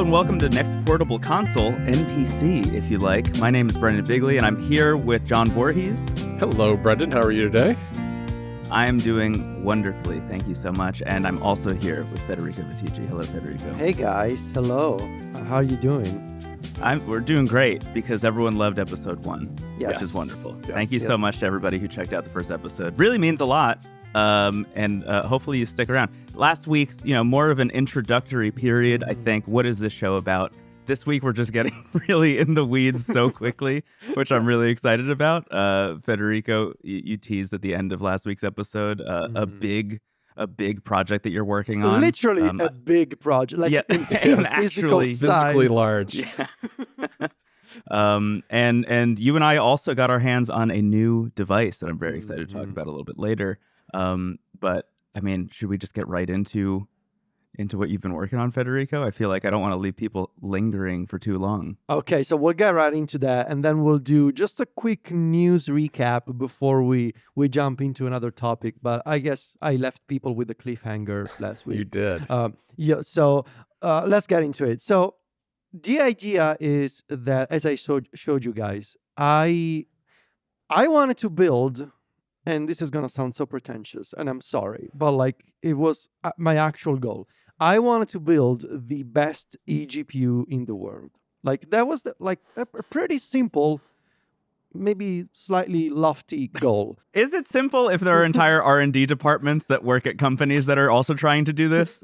and welcome to Next Portable Console, NPC, if you like. My name is Brendan Bigley, and I'm here with John Voorhees. Hello, Brendan. How are you today? I am doing wonderfully. Thank you so much. And I'm also here with Federico Viticci. Hello, Federico. Hey, guys. Hello. How are you doing? We're doing great because everyone loved episode 1, Yes. which is wonderful. Yes. Thank you so much to everybody who checked out the first episode. Really means a lot. And hopefully you stick around. Last week's, more of an introductory period, I think. What is this show about? This week, we're just getting really in the weeds so quickly, which I'm really excited about. Federico, you teased at the end of last week's episode a big project that you're working on. Literally a big project, like in physical size. Physically large. Yeah. And you and I also got our hands on a new device that I'm very excited to talk about a little bit later. But I mean, should we just get right into what you've been working on, Federico? I feel like I don't want to leave people lingering for too long. Okay, so we'll get right into that, and then we'll do just a quick news recap before we jump into another topic. But I guess I left people with a cliffhanger last week. You did. So let's get into it. So the idea is that, as I showed you guys, I wanted to build, and this is going to sound so pretentious, and I'm sorry, but it was my actual goal. I wanted to build the best eGPU in the world. That was a pretty simple, maybe slightly lofty goal. Is it simple if there are entire R&D departments that work at companies that are also trying to do this?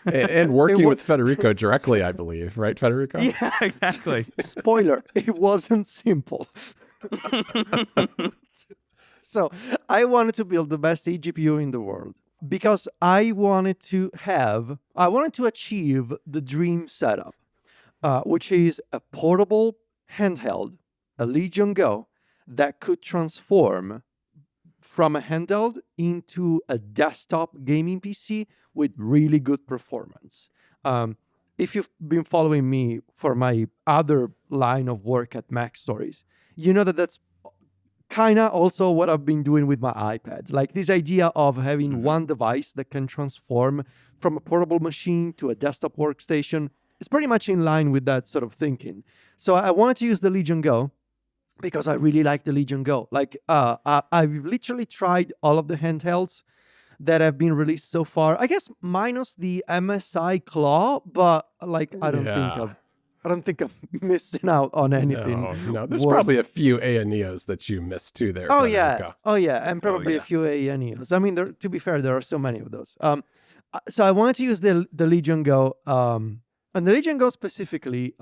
And working with Federico directly, I believe. Right, Federico? Yeah, exactly. Spoiler, it wasn't simple. So I wanted to build the best eGPU in the world because I wanted to achieve the dream setup, which is a portable handheld, a Legion Go, that could transform from a handheld into a desktop gaming PC with really good performance. If you've been following me for my other line of work at Mac Stories, you know that's kind of also what I've been doing with my iPad. This idea of having one device that can transform from a portable machine to a desktop workstation is pretty much in line with that sort of thinking. So I wanted to use the Legion Go because I really like the Legion Go. I've literally tried all of the handhelds that have been released so far. I guess minus the MSI Claw, but I don't think I'm missing out on anything. No. There's probably a few ANEOs that you missed too there. Oh, Federico. yeah. And probably a few ANEOs. I mean, to be fair, there are so many of those. So I wanted to use the Legion Go. And the Legion Go specifically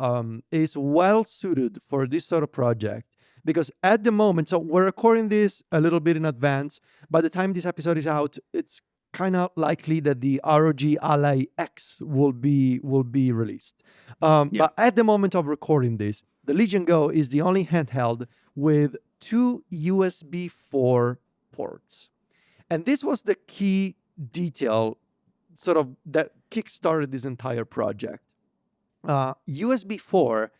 is well suited for this sort of project because at the moment, so we're recording this a little bit in advance. By the time this episode is out, it's kind of likely that the ROG Ally X will be released. But at the moment of recording this, the Legion Go is the only handheld with 2 USB 4 ports. And this was the key detail sort of that kickstarted this entire project. USB 4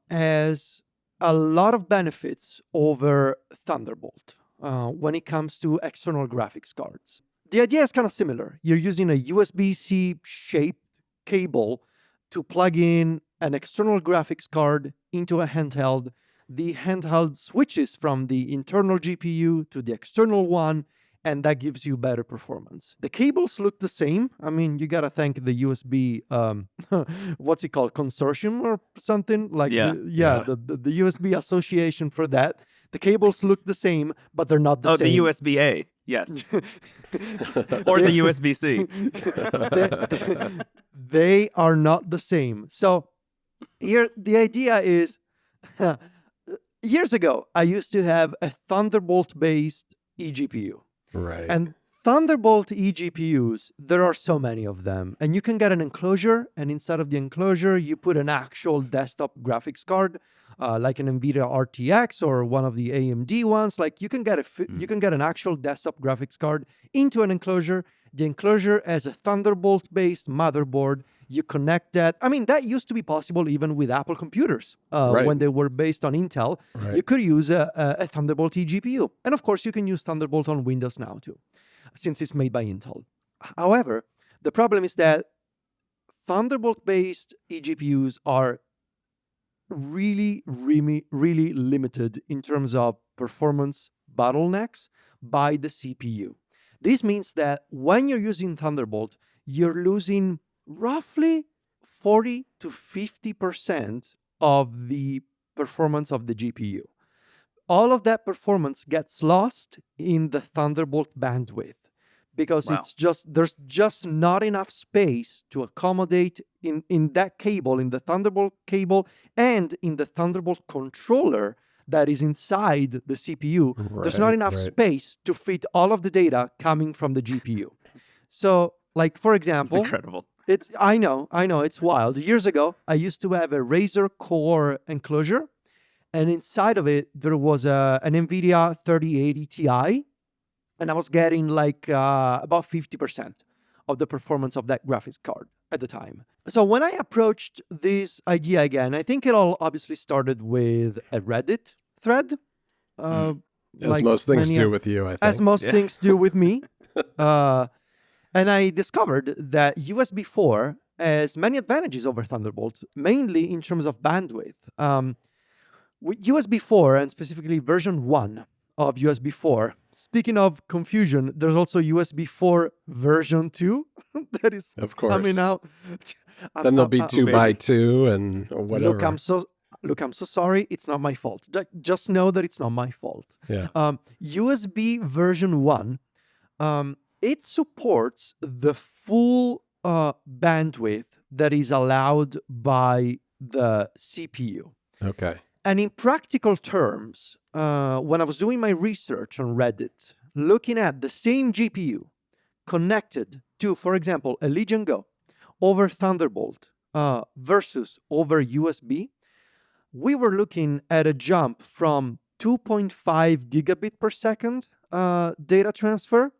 has a lot of benefits over Thunderbolt when it comes to external graphics cards. The idea is kind of similar. You're using a USB-C shaped cable to plug in an external graphics card into a handheld. The handheld switches from the internal GPU to the external one, and that gives you better performance. The cables look the same. I mean, you got to thank the USB, what's it called, consortium or something? The USB association for that. The cables look the same, but they're not the same. Oh, the USB-A. Yes. Or the USB-C. They are not the same. So here, the idea is, years ago, I used to have a Thunderbolt-based eGPU. Right. And Thunderbolt eGPUs, there are so many of them. And you can get an enclosure, and inside of the enclosure, you put an actual desktop graphics card, like an NVIDIA RTX or one of the AMD ones. You can get you can get an actual desktop graphics card into an enclosure. The enclosure has a Thunderbolt-based motherboard. You connect that. I mean, that used to be possible even with Apple computers when they were based on Intel. Right. You could use a Thunderbolt eGPU. And of course, you can use Thunderbolt on Windows now too, since it's made by Intel. However, the problem is that Thunderbolt-based eGPUs are really, really, really limited in terms of performance bottlenecks by the CPU. This means that when you're using Thunderbolt, you're losing roughly 40 to 50% of the performance of the GPU. All of that performance gets lost in the Thunderbolt bandwidth because there's just not enough space to accommodate in that cable, in the Thunderbolt cable, and in the Thunderbolt controller that is inside the CPU. There's not enough space to fit all of the data coming from the GPU. So, like, for example, it's incredible. I know, it's wild. Years ago, I used to have a Razer Core enclosure, and inside of it, there was an NVIDIA 3080 Ti, and I was getting like about 50% of the performance of that graphics card at the time. So when I approached this idea again, I think it all obviously started with a Reddit thread. As like most things do with you, I think. As most things do with me. And I discovered that USB 4 has many advantages over Thunderbolt, mainly in terms of bandwidth. With USB 4, and specifically version 1 of USB 4, speaking of confusion, there's also USB 4 version 2 that is coming out. Then there'll be 2x2 and whatever. Look, I'm so sorry. It's not my fault. Just know that it's not my fault. Yeah. USB version 1, it supports the full bandwidth that is allowed by the CPU. Okay. And in practical terms, when I was doing my research on Reddit, looking at the same GPU connected to, for example, a Legion Go over Thunderbolt versus over USB, we were looking at a jump from 2.5 gigabit per second data transfer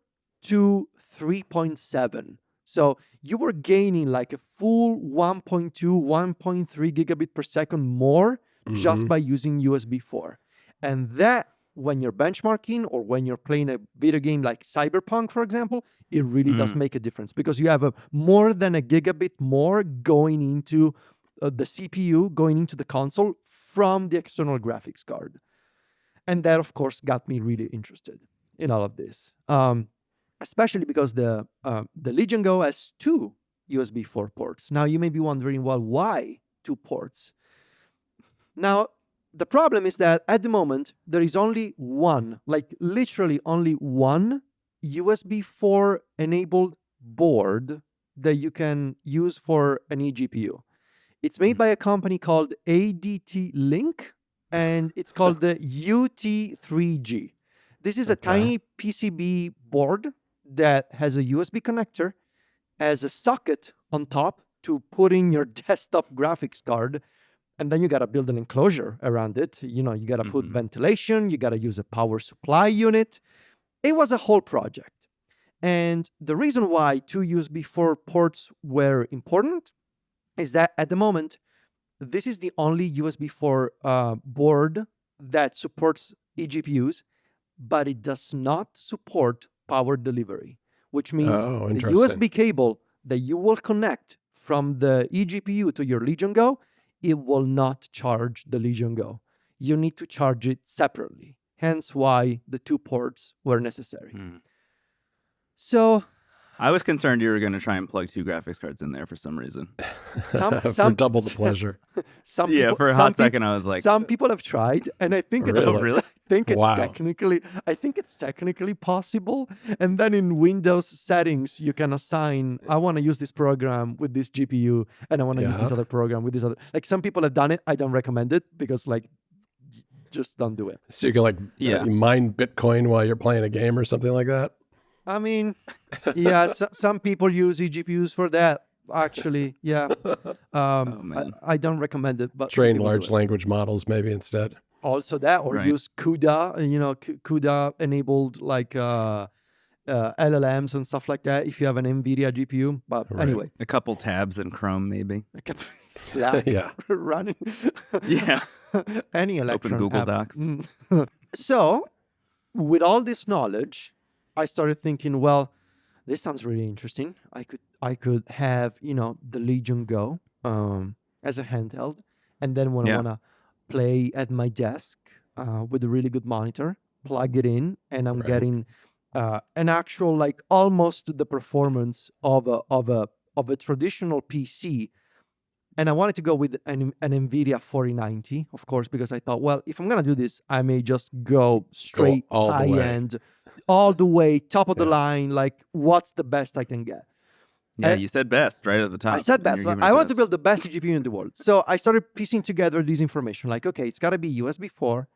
to 3.7. So you were gaining like a full 1.2, 1.3 gigabit per second more just by using USB 4. And that, when you're benchmarking or when you're playing a video game like Cyberpunk, for example, it really does make a difference because you have more than a gigabit more going into the CPU, going into the console from the external graphics card. And that, of course, got me really interested in all of this. Especially because the Legion Go has 2 USB 4 ports. Now, you may be wondering, well, why 2 ports? Now, the problem is that at the moment, there is only one, like literally only one USB 4 enabled board that you can use for an eGPU. It's made by a company called ADT Link, and it's called the UT3G. This is a tiny PCB board that has a USB connector, has a socket on top to put in your desktop graphics card, and then you got to build an enclosure around it. You know, you got to put ventilation, you got to use a power supply unit. It was a whole project. And the reason why 2 USB 4 ports were important is that at the moment, this is the only USB 4 board that supports eGPUs, but it does not support power delivery, which means the USB cable that you will connect from the eGPU to your Legion Go, it will not charge the Legion Go. You need to charge it separately, hence why the 2 ports were necessary. So I was concerned you were going to try and plug 2 graphics cards in there for some reason. For double the pleasure. For a hot second, I was like, some people have tried, and I think really? I think it's technically possible. And then in Windows settings, you can assign, I want to use this program with this GPU, and I want to use this other program with this other. Like, some people have done it. I don't recommend it because, like, just don't do it. So you can mine Bitcoin while you're playing a game or something like that? I mean, some people use eGPUs for that. Actually, I don't recommend it. But train large language models maybe instead. Also that, or use CUDA, CUDA enabled like LLMs and stuff like that if you have an NVIDIA GPU. But anyway. A couple tabs in Chrome maybe. Slack running. Any Electron Open Google app. Docs. So, with all this knowledge, I started thinking, well, this sounds really interesting. have, the Legion Go as a handheld, and then when I want to play at my desk with a really good monitor, plug it in, and I'm getting an actual, like, almost the performance of a traditional PC. And I wanted to go with an NVIDIA 4090, of course, because I thought, well, if I'm going to do this, I may just go straight high-end, all the way, top of the line, like, what's the best I can get? Yeah, you said best right at the top. I said best. I want to build the best eGPU in the world. So I started piecing together this information, like, okay, it's got to be USB 4.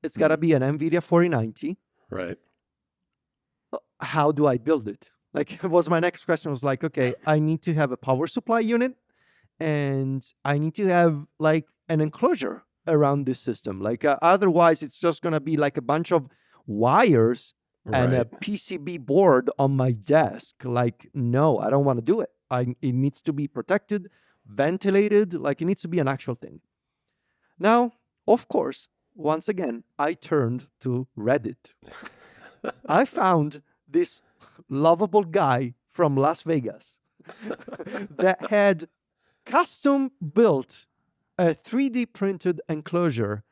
It's got to be an NVIDIA 4090. Right. How do I build it? Like, it was my next question was like, okay, I need to have a power supply unit. And I need to have, like, an enclosure around this system. Like, otherwise, it's just going to be like a bunch of wires and a PCB board on my desk. Like, no, I don't want to do it. It needs to be protected, ventilated. Like, it needs to be an actual thing. Now, of course, once again, I turned to Reddit. I found this lovable guy from Las Vegas that had custom built a 3D printed enclosure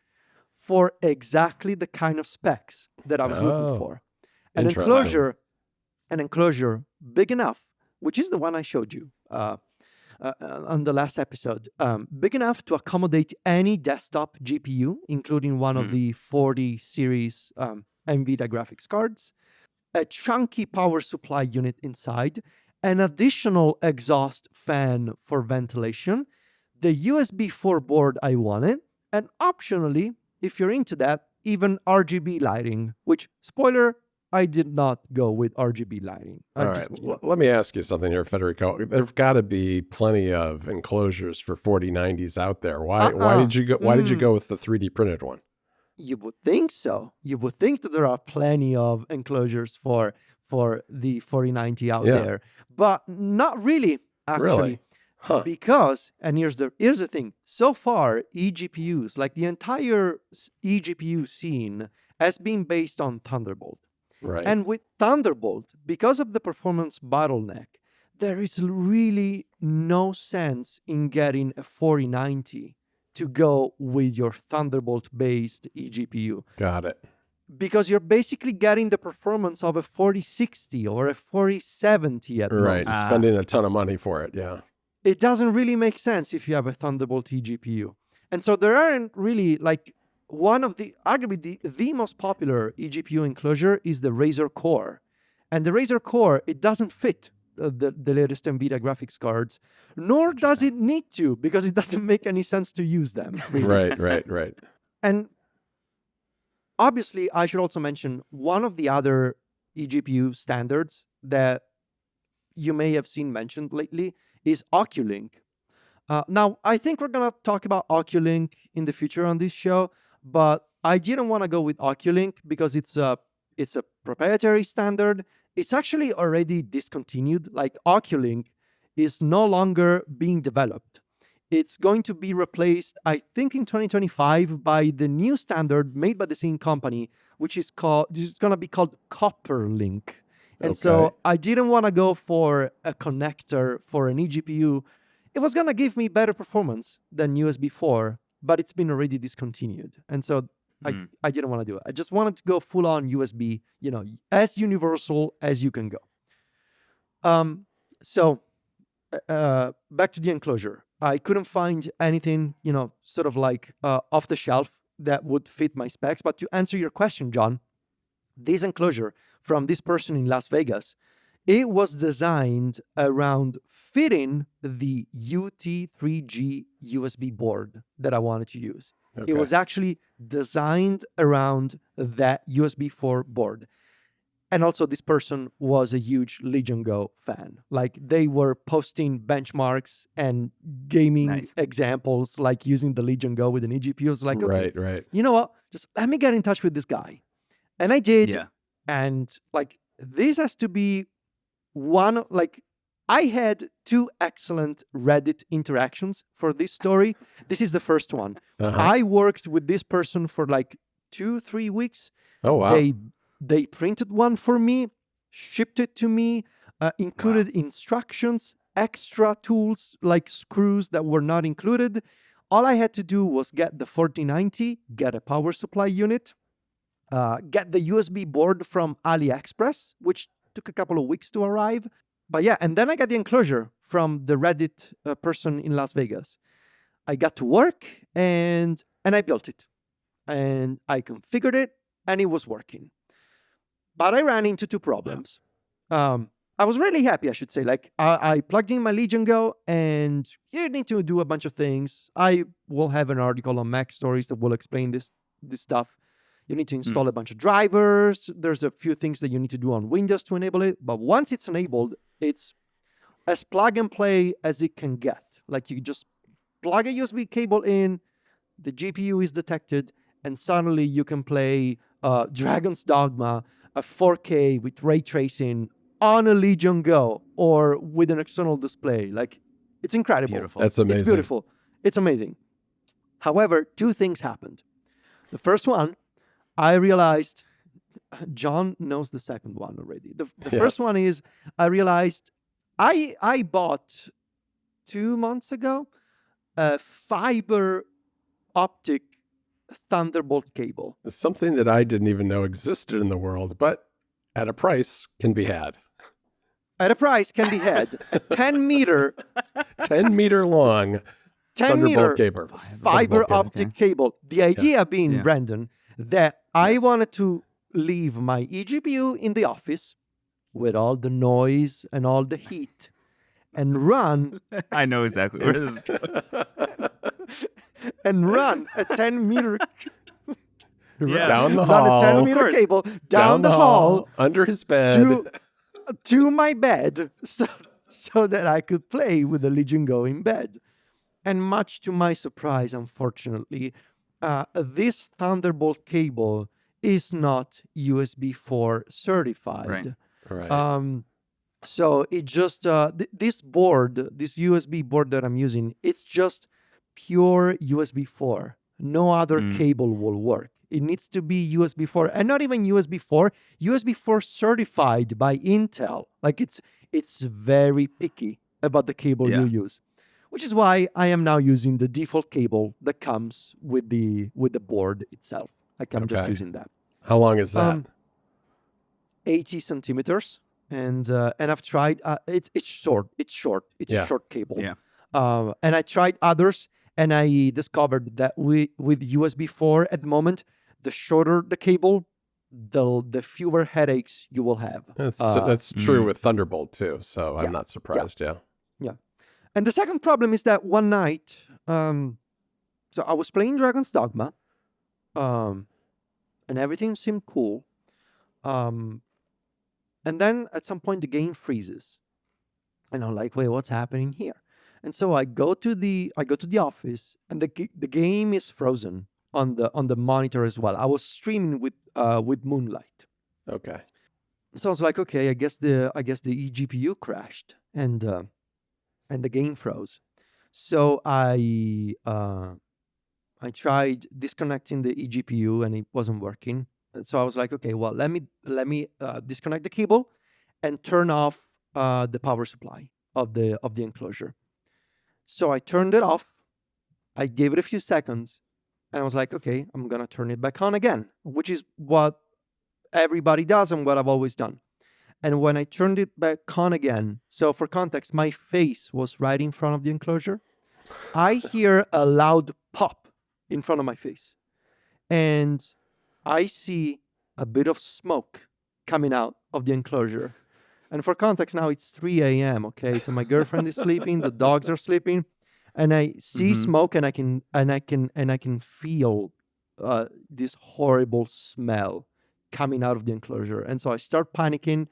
for exactly the kind of specs that I was looking for. An enclosure big enough, which is the one I showed you on the last episode, big enough to accommodate any desktop GPU, including one of the 40 series NVIDIA graphics cards, a chunky power supply unit inside, an additional exhaust fan for ventilation, the USB 4 board I wanted, and optionally, if you're into that, even RGB lighting, which, spoiler, I did not go with RGB lighting. All right. Let me ask you something here, Federico. There've got to be plenty of enclosures for 4090s out there. Why did you go with the 3D printed one? You would think so. You would think that there are plenty of enclosures for the 4090 out there, but not really, actually. Really? Huh. Because, and here's the thing, so far, eGPUs, like the entire eGPU scene, has been based on Thunderbolt. Right. And with Thunderbolt, because of the performance bottleneck, there is really no sense in getting a 4090 to go with your Thunderbolt-based eGPU. Got it. Because you're basically getting the performance of a 4060 or a 4070 at most. Right, spending a ton of money for it, yeah. It doesn't really make sense if you have a Thunderbolt eGPU. And so there aren't really, like, one of the, arguably the most popular eGPU enclosure is the Razer Core. And the Razer Core, it doesn't fit the latest NVIDIA graphics cards, nor does it need to, because it doesn't make any sense to use them. Really. Right. And obviously, I should also mention one of the other eGPU standards that you may have seen mentioned lately is Oculink. Now, I think we're going to talk about Oculink in the future on this show, but I didn't want to go with Oculink because it's a proprietary standard. It's actually already discontinued. Like, Oculink is no longer being developed. It's going to be replaced, I think, in 2025 by the new standard made by the same company, which is going to be called Copperlink. And so I didn't want to go for a connector for an eGPU. It was going to give me better performance than USB 4, but it's been already discontinued. And so I didn't want to do it. I just wanted to go full on USB, as universal as you can go. So back to the enclosure. I couldn't find anything, sort of like off the shelf that would fit my specs. But to answer your question, John, this enclosure from this person in Las Vegas, it was designed around fitting the UT3G USB board that I wanted to use. Okay. It was actually designed around that USB 4 board. And also, this person was a huge Legion Go fan. Like, they were posting benchmarks and gaming examples, like using the Legion Go with an eGPU. I was like, okay, right. You know what? Just let me get in touch with this guy. And I did. Yeah. And, like, this has to be one, like, I had 2 excellent Reddit interactions for this story. This is the first one. I worked with this person for like 2-3 weeks. Oh, wow. They printed one for me, shipped it to me. included instructions, extra tools like screws that were not included. All I had to do was get the 4090, get a power supply unit, get the USB board from AliExpress, which took a couple of weeks to arrive. But yeah, and then I got the enclosure from the Reddit person in Las Vegas. I got to work and I built it. And I configured it and it was working. But I ran into two problems. I was really happy, I should say. Like, I plugged in my Legion Go, and you need to do a bunch of things. I will have an article on Mac Stories that will explain this stuff. You need to install a bunch of drivers. There's a few things that you need to do on Windows to enable it. But once it's enabled, it's as plug and play as it can get. Like, you just plug a USB cable in, the GPU is detected, and suddenly you can play Dragon's Dogma, a 4K with ray tracing on a Legion Go or with an external display. Like, it's incredible. Beautiful. That's amazing. It's beautiful. It's amazing. However, two things happened. The first one, I realized, John knows the second one already. The first one is, I realized I bought 2 months ago a fiber optic Thunderbolt cable. Something that I didn't even know existed in the world, but at a price can be had. At a price can be had. A 10 meter 10 meter long 10 meter Thunderbolt cable. fiber Thunderbolt optic cable. The idea being, Yeah. Brendon, that I wanted to leave my eGPU in the office with all the noise and all the heat and run I know exactly where this is going. and run a 10 meter Yeah. Down the run a hall. 10 meter course. cable down the hall under his bed. to my bed so that I could play with the Legion Go in bed. And much to my surprise, unfortunately, this Thunderbolt cable is not USB 4 certified. Right. So it just, this board, this USB board that I'm using, it's just pure USB 4. No other cable will work. It needs to be USB 4, and not even USB 4, USB 4 certified by Intel. Like, it's very picky about the cable you use, which is why I am now using the default cable that comes with the board itself. Like, I'm just using that. How long is that? 80 centimeters, and I've tried. It's short. It's a short cable. Yeah. And I tried others, and I discovered that with USB 4 at the moment, the shorter the cable, the fewer headaches you will have. That's true with Thunderbolt too, so I'm not surprised. Yeah. And the second problem is that one night, so I was playing Dragon's Dogma, and everything seemed cool. And then at some point the game freezes, and I'm like, wait, what's happening here? And so I go to the office, and the game is frozen on the monitor as well. I was streaming with Moonlight. Okay. So I was like, okay, I guess the eGPU crashed and the game froze. So I tried disconnecting the eGPU and it wasn't working. So I was like, okay, well, let me disconnect the cable and turn off the power supply of the enclosure. So I turned it off. I gave it a few seconds, and I was like, okay, I'm gonna turn it back on again, which is what everybody does and what I've always done. And when I turned it back on again, so for context, my face was right in front of the enclosure. I hear a loud pop in front of my face, and I see a bit of smoke coming out of the enclosure. And for context, now it's 3 a.m. Okay, so my girlfriend is sleeping, the dogs are sleeping, and I see smoke, and I can feel this horrible smell coming out of the enclosure. And so I start panicking.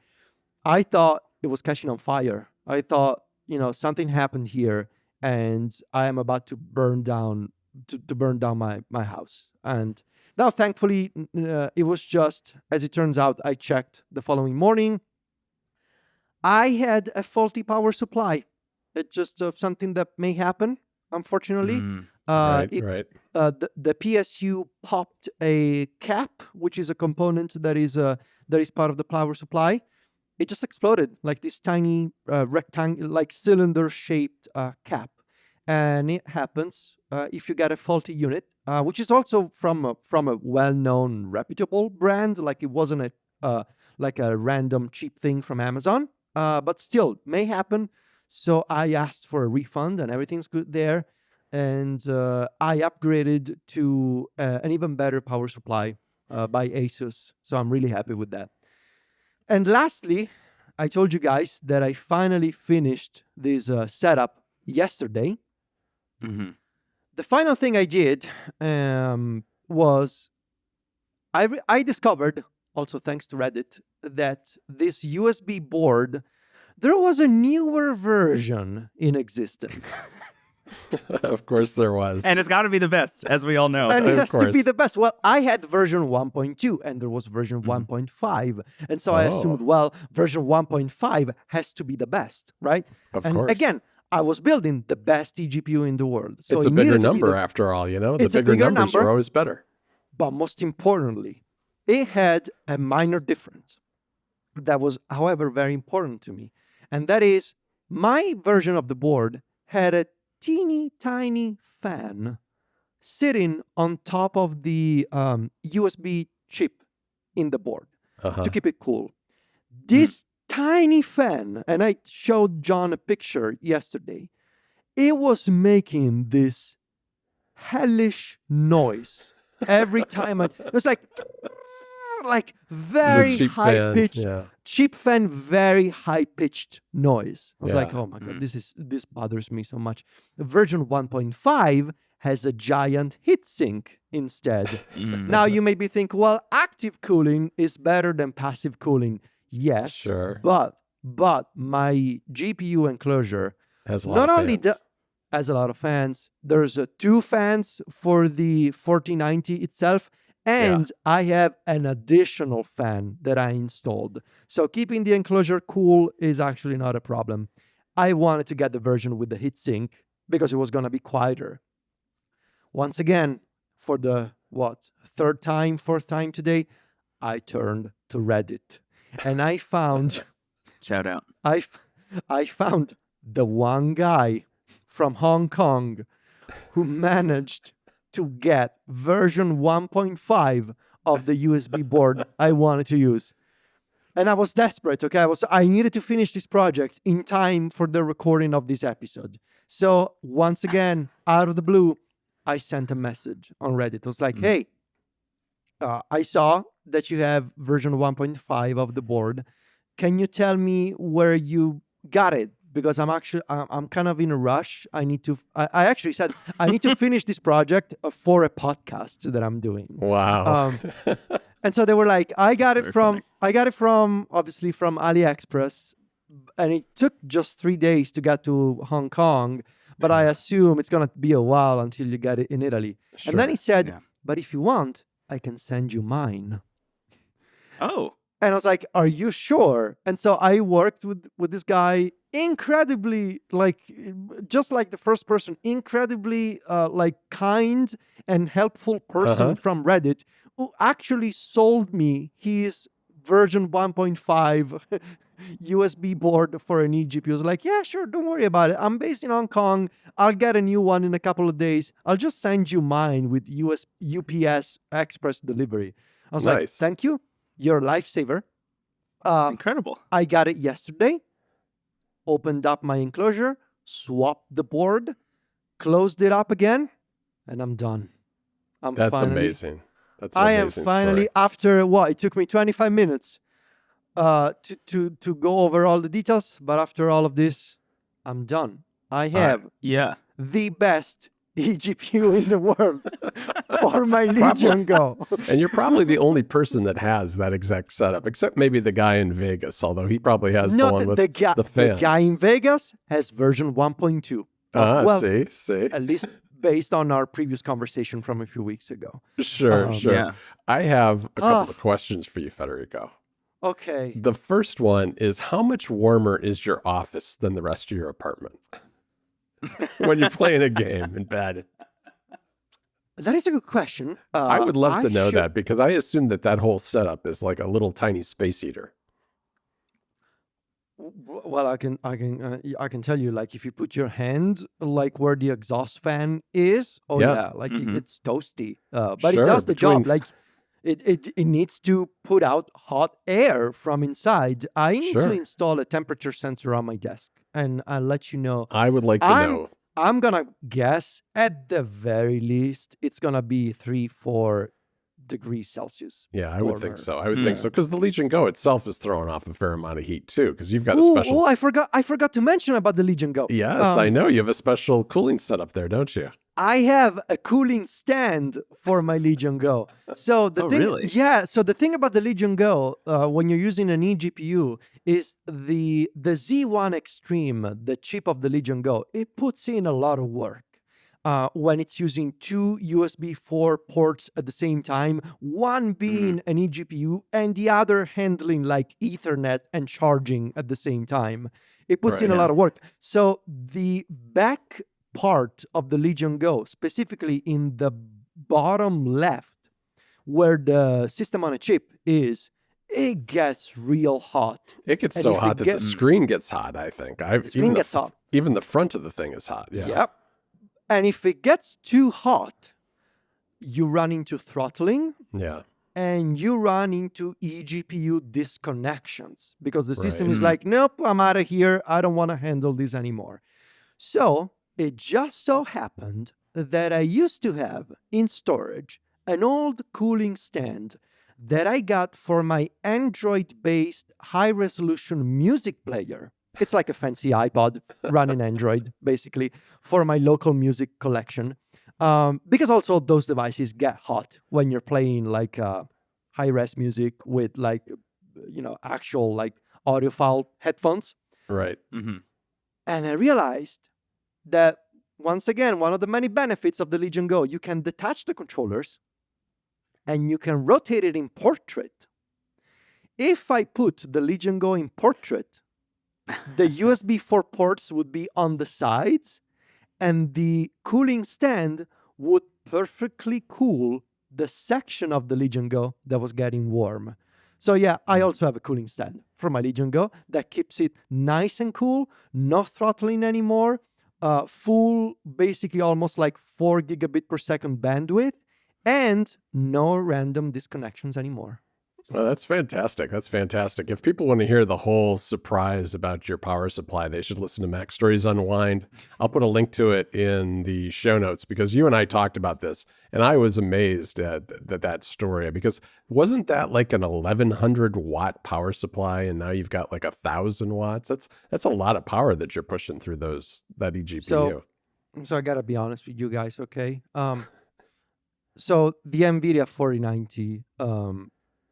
I thought it was catching on fire. I thought, something happened here, and I am about to burn down my house. And now, thankfully, it was just, as it turns out, I checked the following morning. I had a faulty power supply. It's just something that may happen, unfortunately. Right. The PSU popped a cap, which is a component that is part of the power supply. it just exploded like this tiny rectangle, like cylinder-shaped cap. And it happens if you get a faulty unit, which is also from a well-known, reputable brand. Like it wasn't like a random cheap thing from Amazon, but still may happen. So I asked for a refund, and everything's good there. And I upgraded to an even better power supply by Asus. So I'm really happy with that. And lastly, I told you guys that I finally finished this setup yesterday. Mm-hmm. The final thing I did was I discovered, also thanks to Reddit, that this USB board, there was a newer version in existence. Of course there was. And it's got to be the best, as we all know. And it Of has to be course. the best. Well, I had version 1.2 and there was version 1.5. And so I assumed, well, version 1.5 has to be the best, right? Of And course. again, I was building the best eGPU in the world. So It's it a bigger needed to be number the- after all, you know? It's The a bigger bigger numbers number. are always better. But most importantly, it had a minor difference that was, however, very important to me. And that is my version of the board had a teeny tiny fan sitting on top of the USB chip in the board to keep it cool. This tiny fan, and I showed John a picture yesterday, it was making this hellish noise every time it was like very cheap high fan, pitched yeah. cheap fan, very high pitched noise. I was like, Yeah. oh my god, this bothers me so much. Version 1.5 has a giant heatsink instead. Now you maybe think, well, active cooling is better than passive cooling. Yes, Sure. but my GPU enclosure Has a lot not of only fans. has a lot of fans, there's 2 fans for the 4090 itself, and I have an additional fan that I installed. So keeping the enclosure cool is actually not a problem. I wanted to get the version with the heatsink because it was going to be quieter. Once again, for the, fourth time today, I turned to Reddit. And I found... Shout out. I found the one guy from Hong Kong who managed to get version 1.5 of the USB board I wanted to use. And I was desperate, okay? I needed to finish this project in time for the recording of this episode. So once again, out of the blue, I sent a message on Reddit. I was like, hey, I saw that you have version 1.5 of the board. Can you tell me where you got it? Because I'm kind of in a rush. I actually said, I need to finish this project for a podcast that I'm doing. Wow. And so they were like, I got it Very from funny. obviously from AliExpress, and it took just 3 days to get to Hong Kong, but I assume it's going to be a while until you get it in Italy. And then he said, but if you want, I can send you mine. Oh. And I was like, are you sure? And so I worked with this guy, incredibly, just like the first person, incredibly kind and helpful person from Reddit, who actually sold me his version 1.5 USB board for an eGPU. I was like, yeah, sure, don't worry about it. I'm based in Hong Kong. I'll get a new one in a couple of days. I'll just send you mine with UPS express delivery. I was like, thank you. You're a lifesaver. Incredible. I got it yesterday, opened up my enclosure, swapped the board, closed it up again, and I'm done. That's amazing. That's an I amazing am finally, story. after it took me 25 minutes to go over all the details, but after all of this, I'm done. I have the best eGPU in the world for my Legion Go. And you're probably the only person that has that exact setup, except maybe the guy in Vegas, although he probably has the one with the fan. The guy in Vegas has version 1.2. See. At least based on our previous conversation from a few weeks ago. Sure. Yeah. I have a couple of questions for you, Federico. Okay. The first one is, how much warmer is your office than the rest of your apartment when you're playing a game in bed? That is a good question. I would love to know that, because I assume that whole setup is like a little tiny space heater. Well, I can tell you, like, if you put your hand like where the exhaust fan is, oh Yeah. yeah, like Mhm. it's toasty. But it Sure, does the job. between- Like, it needs to put out hot air from inside. I need to Sure. install a temperature sensor on my desk, and I'll let you know. I would like to I'm know. I'm gonna guess at the very least it's gonna be 3-4 degrees Celsius. Yeah, I would think warmer. so. I would think so because the Legion Go itself is throwing off a fair amount of heat too. Because you've got a Oh, special. I forgot to mention about the Legion Go. Yes, I know you have a special cooling setup there, don't you? I have a cooling stand for my Legion Go. So the Oh, thing, really? yeah. So the thing about the Legion Go, when you're using an eGPU, is the Z1 Extreme, the chip of the Legion Go. It puts in a lot of work when it's using 2 USB 4 ports at the same time, one being an eGPU and the other handling like Ethernet and charging at the same time. It puts Right, in a yeah. lot of work. So the back part of the Legion Go, specifically in the bottom left, where the system on a chip is, it gets real hot. It gets And so if it hot that the gets- screen gets hot, I think. Screen gets hot. Even the front of the thing is hot. Yeah. Yep. And if it gets too hot, you run into throttling Yeah. and you run into eGPU disconnections because the system Right. is like, nope, I'm out of here. I don't want to handle this anymore. So it just so happened that I used to have in storage an old cooling stand that I got for my Android-based high-resolution music player. It's like a fancy iPod running Android, basically, for my local music collection. Because also those devices get hot when you're playing like high-res music with like, actual like audiophile headphones. Right. Mhm. And I realized that, once again, one of the many benefits of the Legion Go, you can detach the controllers and you can rotate it in portrait. If I put the Legion Go in portrait, the USB 4 ports would be on the sides and the cooling stand would perfectly cool the section of the Legion Go that was getting warm. So yeah, I also have a cooling stand for my Legion Go that keeps it nice and cool, no throttling anymore, full, basically almost like 4 gigabit per second bandwidth, and no random disconnections anymore. Well, that's fantastic. That's fantastic. If people want to hear the whole surprise about your power supply, they should listen to Mac Stories Unwind. I'll put a link to it in the show notes because you and I talked about this, and I was amazed at that story because wasn't that like an 1100 watt power supply, and now you've got like 1,000 watts? That's a lot of power that you're pushing through that eGPU. So I gotta be honest with you guys, okay? So the NVIDIA 4090,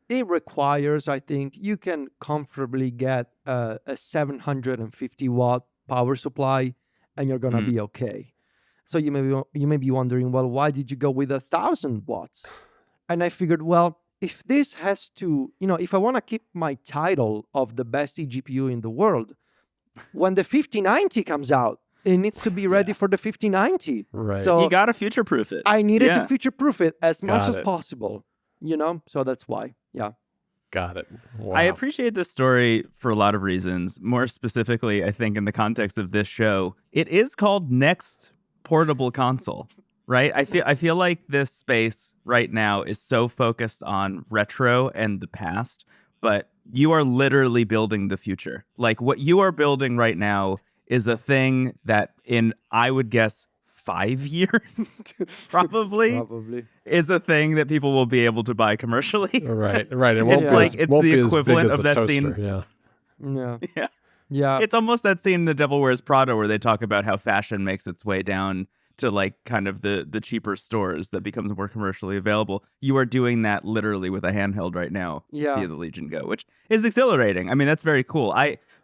it requires, I think, you can comfortably get a 750 watt power supply, and you're gonna be okay. So you may be wondering, well, why did you go with 1,000 watts? And I figured, well, if this has to, if I want to keep my title of the best eGPU in the world, when the 5090 comes out, it needs to be ready for the 5090. Right. So You got to future-proof it. I needed Yeah. to future-proof it as much Got as it. possible, So that's why, yeah. Got it. Wow. I appreciate this story for a lot of reasons. More specifically, I think in the context of this show, it is called Next Portable Console, right? I feel like this space right now is so focused on retro and the past, but you are literally building the future. Like what you are building right now is a thing that in, I would guess, 5 years, probably, is a thing that people will be able to buy commercially. Right. It It's won't be like- as, it's won't the be as big equivalent as of a that scene- toaster. Yeah. Yeah. Yeah. Yeah. It's almost that scene in The Devil Wears Prada where they talk about how fashion makes its way down to like kind of the cheaper stores that becomes more commercially available. You are doing that literally with a handheld right now Yeah. via the Legion Go, which is exhilarating. I mean, that's very cool.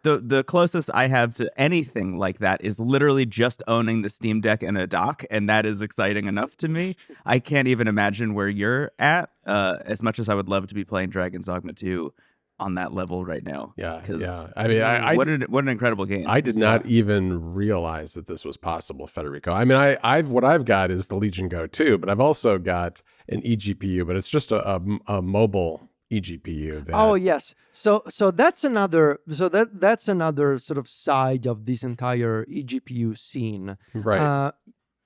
The closest I have to anything like that is literally just owning the Steam Deck and a dock, and that is exciting enough to me. I can't even imagine where you're at, as much as I would love to be playing Dragon's Dogma 2 on that level right now. Yeah. 'Cause, Yeah. I mean, I what an incredible game. I did not even realize that this was possible, Federico. I mean, what I've got is the Legion Go 2, but I've also got an eGPU, but it's just a mobile eGPU. Oh yes, so that's another that's another sort of side of this entire eGPU scene. Right.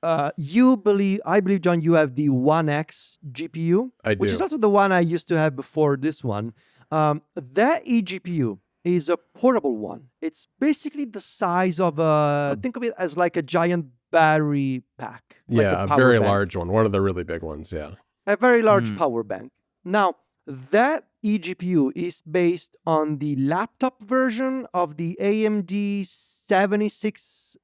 I believe, John, you have the 1X GPU, I which is do. also the one I used to have before this one. That eGPU is a portable one. It's basically the size of think of it as like a giant battery pack, like Yeah, a power very bank. large one. One of the really big ones. Yeah. A very large power bank. Now, that eGPU is based on the laptop version of the AMD 7600M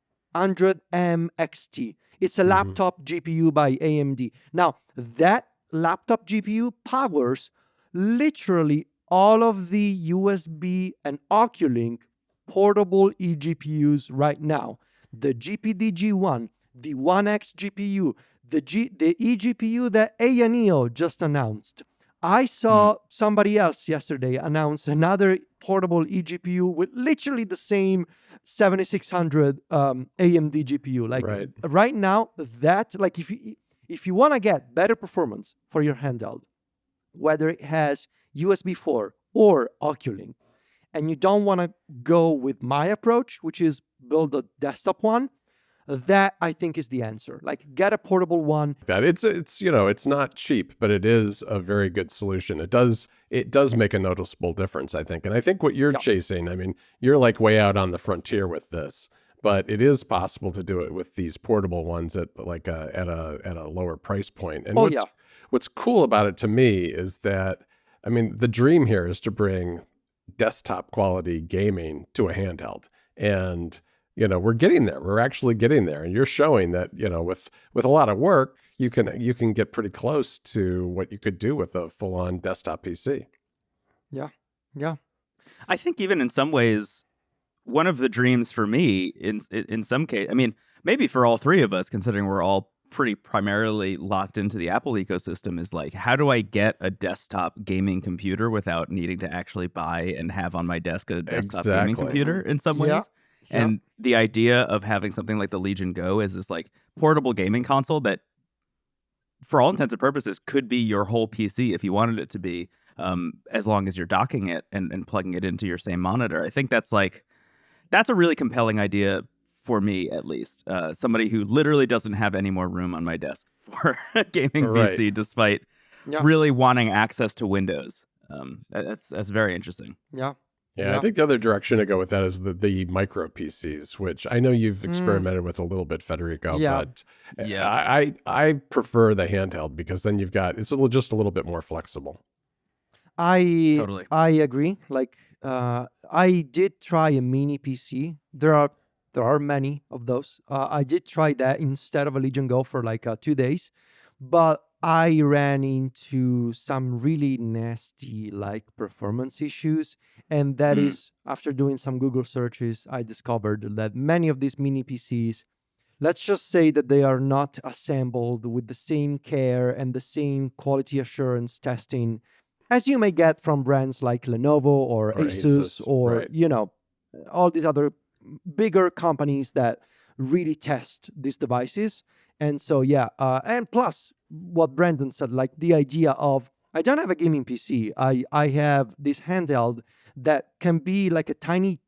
XT. It's a laptop GPU by AMD. Now, that laptop GPU powers literally all of the USB and Oculink portable eGPUs right now. The GPD-G1, the 1X GPU, the eGPU that ANEO just announced. I saw somebody else yesterday announce another portable eGPU with literally the same 7600 AMD GPU. Like right now, that like if you want to get better performance for your handheld, whether it has USB 4 or Oculink, and you don't want to go with my approach, which is build a desktop one, that I think is the answer. Like, get a portable one. That it's it's not cheap, but it is a very good solution. It does make a noticeable difference, I think. And I think what you're chasing, I mean, you're like way out on the frontier with this, but it is possible to do it with these portable ones at like at a lower price point. And what's cool about it to me is that, I mean, the dream here is to bring desktop quality gaming to a handheld. And we're getting there. We're actually getting there. And you're showing that, with a lot of work, you can get pretty close to what you could do with a full-on desktop PC. Yeah. Yeah. I think even in some ways, one of the dreams for me in some case, I mean, maybe for all three of us, considering we're all pretty primarily locked into the Apple ecosystem, is like, how do I get a desktop gaming computer without needing to actually buy and have on my desk a desktop gaming computer in some ways? And the idea of having something like the Legion Go is this like portable gaming console that, for all intents and purposes, could be your whole PC if you wanted it to be, as long as you're docking it and plugging it into your same monitor. I think that's a really compelling idea for me, at least. Somebody who literally doesn't have any more room on my desk for a gaming PC, despite really wanting access to Windows. That's very interesting. Yeah, I think the other direction to go with that is the micro PCs, which I know you've experimented with a little bit, Federico. But I prefer the handheld because then it's just a little bit more flexible. I agree. Like I did try a mini PC. There are many of those. I did try that instead of a Legion Go for like 2 days, but I ran into some really nasty like performance issues. And that is, after doing some Google searches, I discovered that many of these mini PCs, let's just say that they are not assembled with the same care and the same quality assurance testing as you may get from brands like Lenovo or Asus or, all these other bigger companies that really test these devices. And so, and plus what Brendon said, like the idea of, I don't have a gaming PC. I have this handheld that can be like a tiny,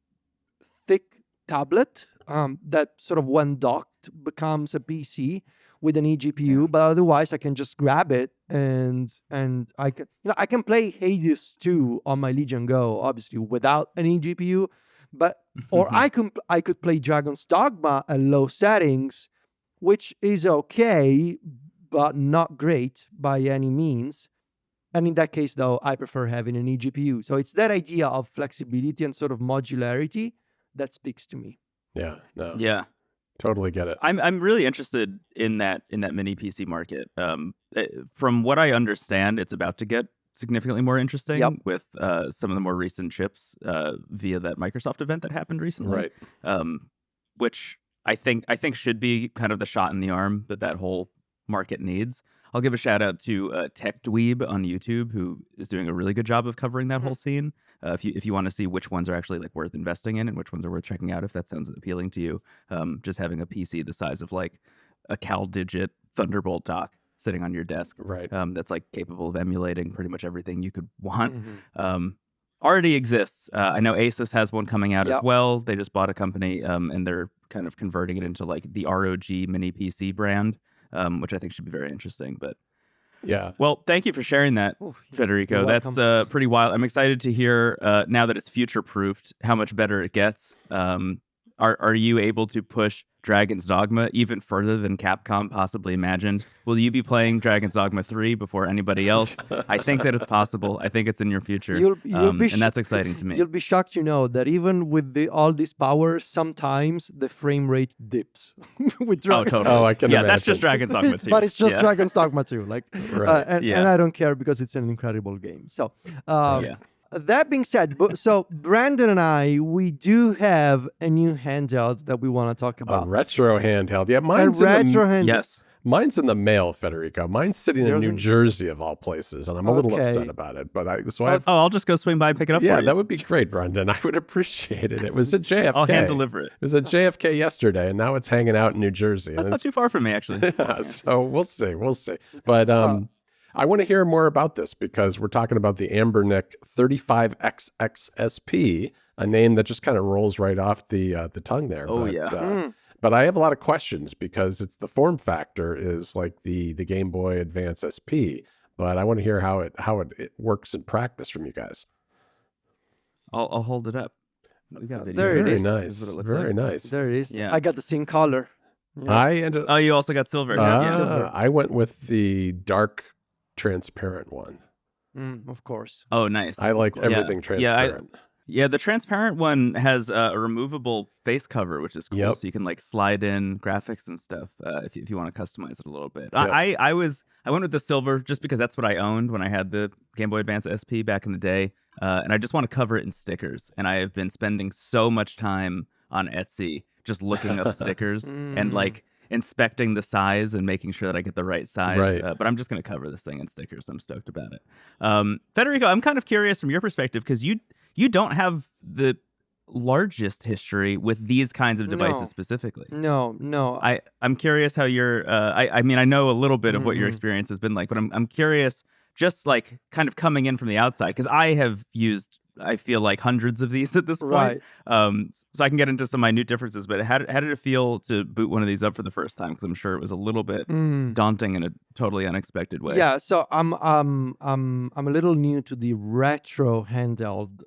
thick tablet that sort of, when docked, becomes a PC with an eGPU. But otherwise, I can just grab it and I can play Hades 2 on my Legion Go, obviously without an eGPU. But or I could play Dragon's Dogma at low settings, which is okay, but not great by any means. And in that case, though, I prefer having an eGPU. So it's that idea of flexibility and sort of modularity that speaks to me. Yeah. No. Yeah. Totally get it. I'm really interested in that mini PC market. From what I understand, it's about to get significantly more interesting with some of the more recent chips via that Microsoft event that happened recently. Right. Which I think should be kind of the shot in the arm that whole market needs. I'll give a shout out to Tech Dweeb on YouTube, who is doing a really good job of covering that whole scene. If you want to see which ones are actually like worth investing in and which ones are worth checking out, if that sounds appealing to you, just having a PC the size of like a CalDigit Thunderbolt dock sitting on your desk. Right. That's like capable of emulating pretty much everything you could want. Mm-hmm. Already exists. I know Asus has one coming out as Yep. well. They just bought a company, and they're kind of converting it into like the ROG mini PC brand, which I think should be very interesting. But Yeah. well, thank you for sharing that, Oof, Federico. you're That's welcome. pretty wild. I'm excited to hear now that it's future-proofed how much better it gets. Are you able to push Dragon's Dogma even further than Capcom possibly imagined? Will you be playing Dragon's Dogma 3 before anybody else? I think that it's possible. I think it's in your future. You'll be and that's exciting to me. You'll be shocked, that even with all this power, sometimes the frame rate dips. with Oh, totally. Oh, I can Yeah, imagine. that's just Dragon's Dogma 2. But it's just yeah. Dragon's Dogma 2. Like, Right. and I don't care because it's an incredible game. So, Yeah. that being said, so Brandon and I, we do have a new handheld that we want to talk A about. retro handheld. Yeah, A mine's retro handheld. Yes. Mine's in the mail, Federico. Mine's sitting in Yours New in- Jersey of all places, and I'm a little Okay. upset about it. But I'll just go swing by and pick it up yeah, for you. that would be great, Brendan. I would appreciate it. It was at JFK. I'll hand deliver it. It was at JFK yesterday, and now it's hanging out in New Jersey. That's And not too far from me, actually. yeah, so we'll see. But I want to hear more about this because we're talking about the Anbernic 35XXSP, a name that just kind of rolls right off the tongue there. Oh, but, yeah. But I have a lot of questions because it's the form factor is like the Game Boy Advance SP. But I want to hear how it works in practice from you guys. I'll hold it up. We got video. There it Very is. This nice. is what it looks Very like. nice. There it is. Yeah. I got the same color. Yeah. I ended. Oh, you also got silver. Yeah. I went with the dark, transparent one. Of course. Oh, nice. I like everything transparent. Yeah, the transparent one has a removable face cover, which is cool. Yep. So you can like slide in graphics and stuff if you want to customize it a little bit. Yep. I went with the silver just because that's what I owned when I had the Game Boy Advance SP back in the day, and I just want to cover it in stickers. And I have been spending so much time on Etsy just looking up stickers and like inspecting the size and making sure that I get the right size. Right. But I'm just going to cover this thing in stickers. I'm stoked about it. Federico, I'm kind of curious from your perspective because you don't have the largest history with these kinds of devices No. specifically. No. I'm curious how your I mean I know a little bit of what your experience has been like, but I'm curious just like kind of coming in from the outside because I have used I feel like hundreds of these at this point. Right. So I can get into some minute differences, but how did it feel to boot one of these up for the first time? Because I'm sure it was a little bit daunting in a totally unexpected way. Yeah, so I'm a little new to the retro handheld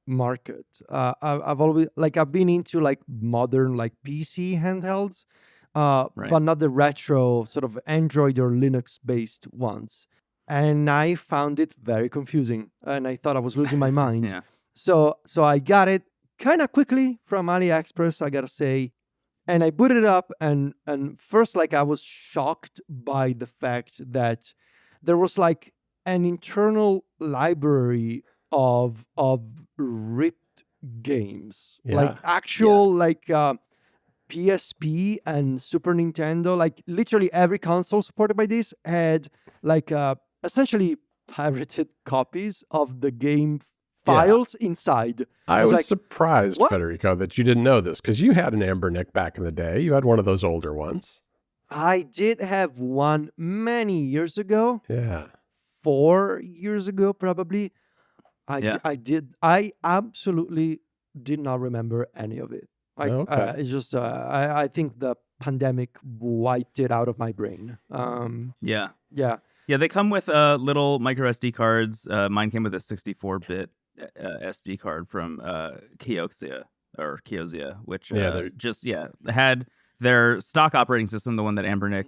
market. I've been into like modern like PC handhelds, Right. but not the retro sort of Android or Linux based ones. And I found it very confusing, and I thought I was losing my mind. Yeah. So I got it kind of quickly from AliExpress, I gotta say, and I booted it up. And first, like I was shocked by the fact that there was like an internal library of ripped games, like actual like PSP and Super Nintendo. Like literally every console supported by this had like essentially pirated copies of the game files inside. I was like, surprised, what? Federico, that you didn't know this because you had an Anbernic back in the day. You had one of those older ones. I did have one many years ago, Yeah. 4 years ago probably. I absolutely did not remember any of it. Okay. It's just I think the pandemic wiped it out of my brain. Yeah. Yeah. Yeah, they come with little micro SD cards. Mine came with a 64-bit SD card from Kioxia, which they're- had their stock operating system, the one that Anbernic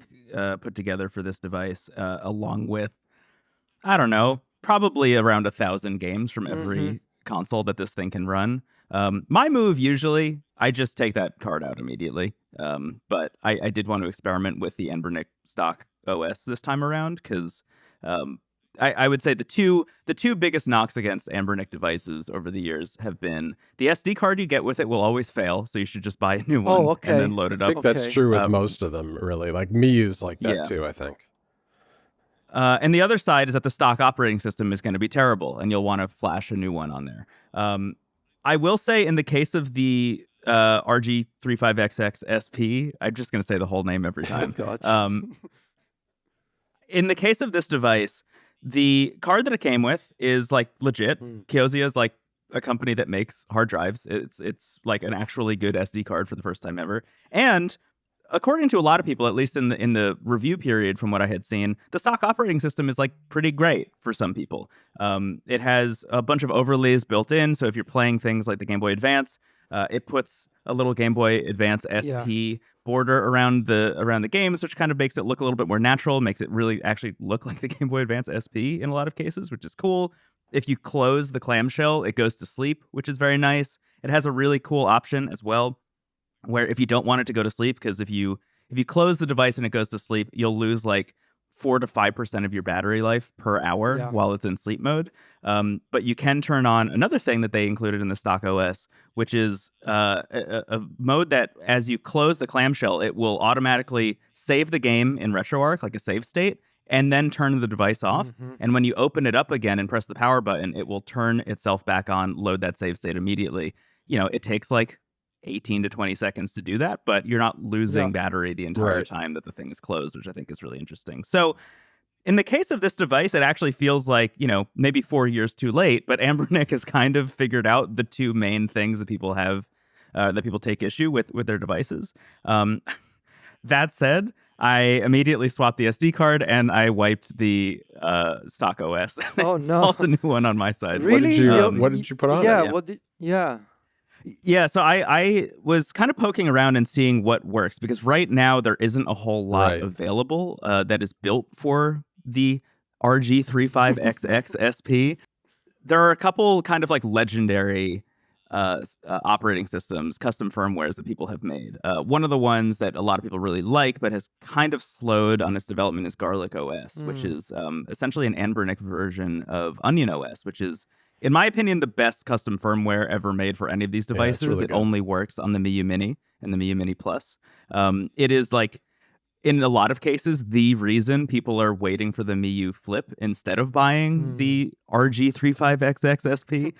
put together for this device, along with, I don't know, probably around 1,000 games from every console that this thing can run. My move usually, I just take that card out immediately. But I did want to experiment with the Anbernic stock OS this time around because I would say the two biggest knocks against Anbernic devices over the years have been the SD card you get with it will always fail, so you should just buy a new one and then load it I up. think that's true with most of them, really. Like Miu's like that too, I think. And the other side is that the stock operating system is going to be terrible, and you'll want to flash a new one on there. I will say, in the case of the RG35XXSP, I'm just going to say the whole name every time. in the case of this device, the card that it came with is like legit. Kioxia is like a company that makes hard drives. It's like an actually good SD card for the first time ever. And according to a lot of people, at least in the review period from what I had seen, the stock operating system is like pretty great for some people. It has a bunch of overlays built in, so if you're playing things like the Game Boy Advance, it puts a little Game Boy Advance SP border around the games, which kind of makes it look a little bit more natural, makes it really actually look like the Game Boy Advance SP in a lot of cases, which is cool. If you close the clamshell, it goes to sleep, which is very nice. It has a really cool option as well, where if you don't want it to go to sleep, because if you close the device and it goes to sleep, you'll lose like 4 to 5% of your battery life per hour while it's in sleep mode. But you can turn on another thing that they included in the stock OS, which is a mode that as you close the clamshell, it will automatically save the game in RetroArch, like a save state, and then turn the device off. And when you open it up again and press the power button, it will turn itself back on, load that save state immediately. You know, it takes like 18 to 20 seconds to do that, but you're not losing battery the entire time that the thing is closed, which I think is really interesting. So in the case of this device, it actually feels like, you know, maybe 4 years too late, but Anbernic has kind of figured out the two main things that people have, that people take issue with their devices. That said, I immediately swapped the SD card and I wiped the stock OS. Oh, no. Installed a new one on my side. Really? What did you put on it? Yeah, so I was kind of poking around and seeing what works, because right now there isn't a whole lot available that is built for the RG35XXSP. There are a couple kind of like legendary operating systems, custom firmwares that people have made. One of the ones that a lot of people really like but has kind of slowed on its development is Garlic OS, which is essentially an Anbernic version of Onion OS, which is, in my opinion, the best custom firmware ever made for any of these devices. Really it only works on the Miyu Mini and the Miyu Mini Plus. It is like, in a lot of cases, the reason people are waiting for the Miyu Flip instead of buying the RG35XXSP.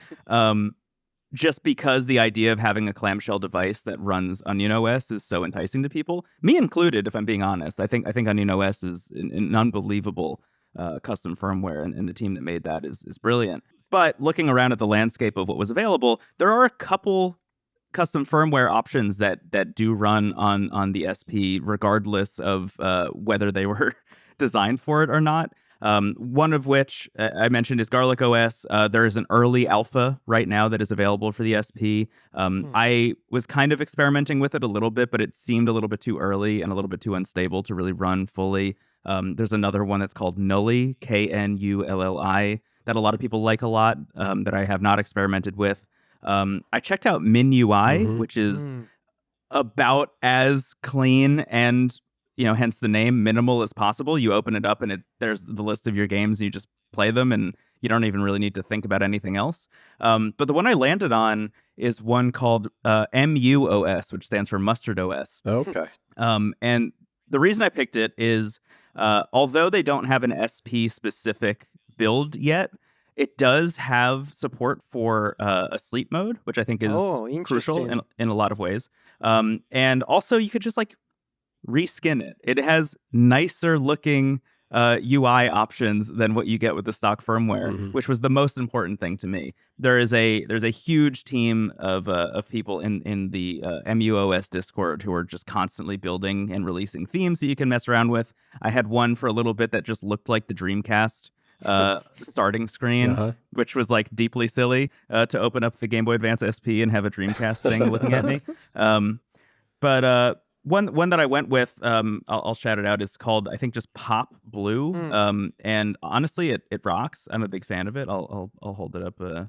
Just because the idea of having a clamshell device that runs Onion OS is so enticing to people, me included, if I'm being honest. I think Onion OS is an unbelievable custom firmware, and the team that made that is brilliant. But looking around at the landscape of what was available, there are a couple custom firmware options that do run on the SP, regardless of whether they were designed for it or not. One of which I mentioned is Garlic OS. There is an early alpha right now that is available for the SP. I was kind of experimenting with it a little bit, but it seemed a little bit too early and a little bit too unstable to really run fully. There's another one that's called Nulli, KNULLI, that a lot of people like a lot, that I have not experimented with. I checked out MinUI, which is about as clean and, you know, hence the name, minimal as possible. You open it up and there's the list of your games and you just play them and you don't even really need to think about anything else. But the one I landed on is one called MUOS, which stands for Mustard OS. Okay. And the reason I picked it is, although they don't have an SP-specific build yet, it does have support for a sleep mode, which I think is crucial in a lot of ways. And also, you could just like reskin it. It has nicer looking UI options than what you get with the stock firmware, which was the most important thing to me. There's a huge team of people in the MUOS Discord who are just constantly building and releasing themes that you can mess around with. I had one for a little bit that just looked like the Dreamcast starting screen, which was like deeply silly to open up the Game Boy Advance SP and have a Dreamcast thing looking at me. But one that I went with, I'll shout it out, is called, I think, just Pop Blue. And honestly, it rocks. I'm a big fan of it. I'll hold it up to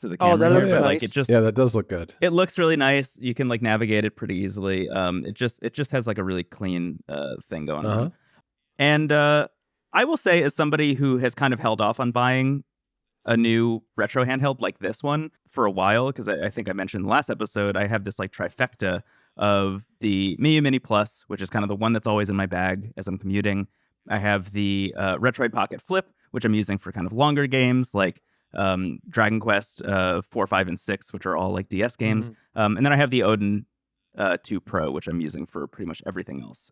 the camera. Oh, that looks nice. like that does look good. It looks really nice. You can like navigate it pretty easily. It just has like a really clean thing going on. And I will say, as somebody who has kind of held off on buying a new retro handheld like this one for a while, because I think I mentioned in the last episode, I have this like trifecta of the Miyu Mini Plus, which is kind of the one that's always in my bag as I'm commuting. I have the Retroid Pocket Flip, which I'm using for kind of longer games like Dragon Quest 4, 5, and 6, which are all like DS games. And then I have the Odin 2 Pro, which I'm using for pretty much everything else.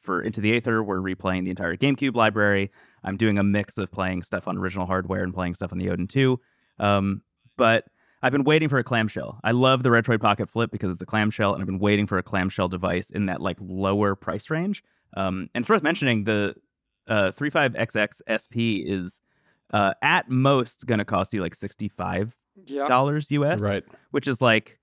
for Into the Aether, we're replaying the entire GameCube library. I'm doing a mix of playing stuff on original hardware and playing stuff on the Odin 2. But I've been waiting for a clamshell. I love the Retroid Pocket Flip because it's a clamshell, and I've been waiting for a clamshell device in that like lower price range. And it's worth mentioning the 35XXSP is at most going to cost you like $65 US, Right. which is like,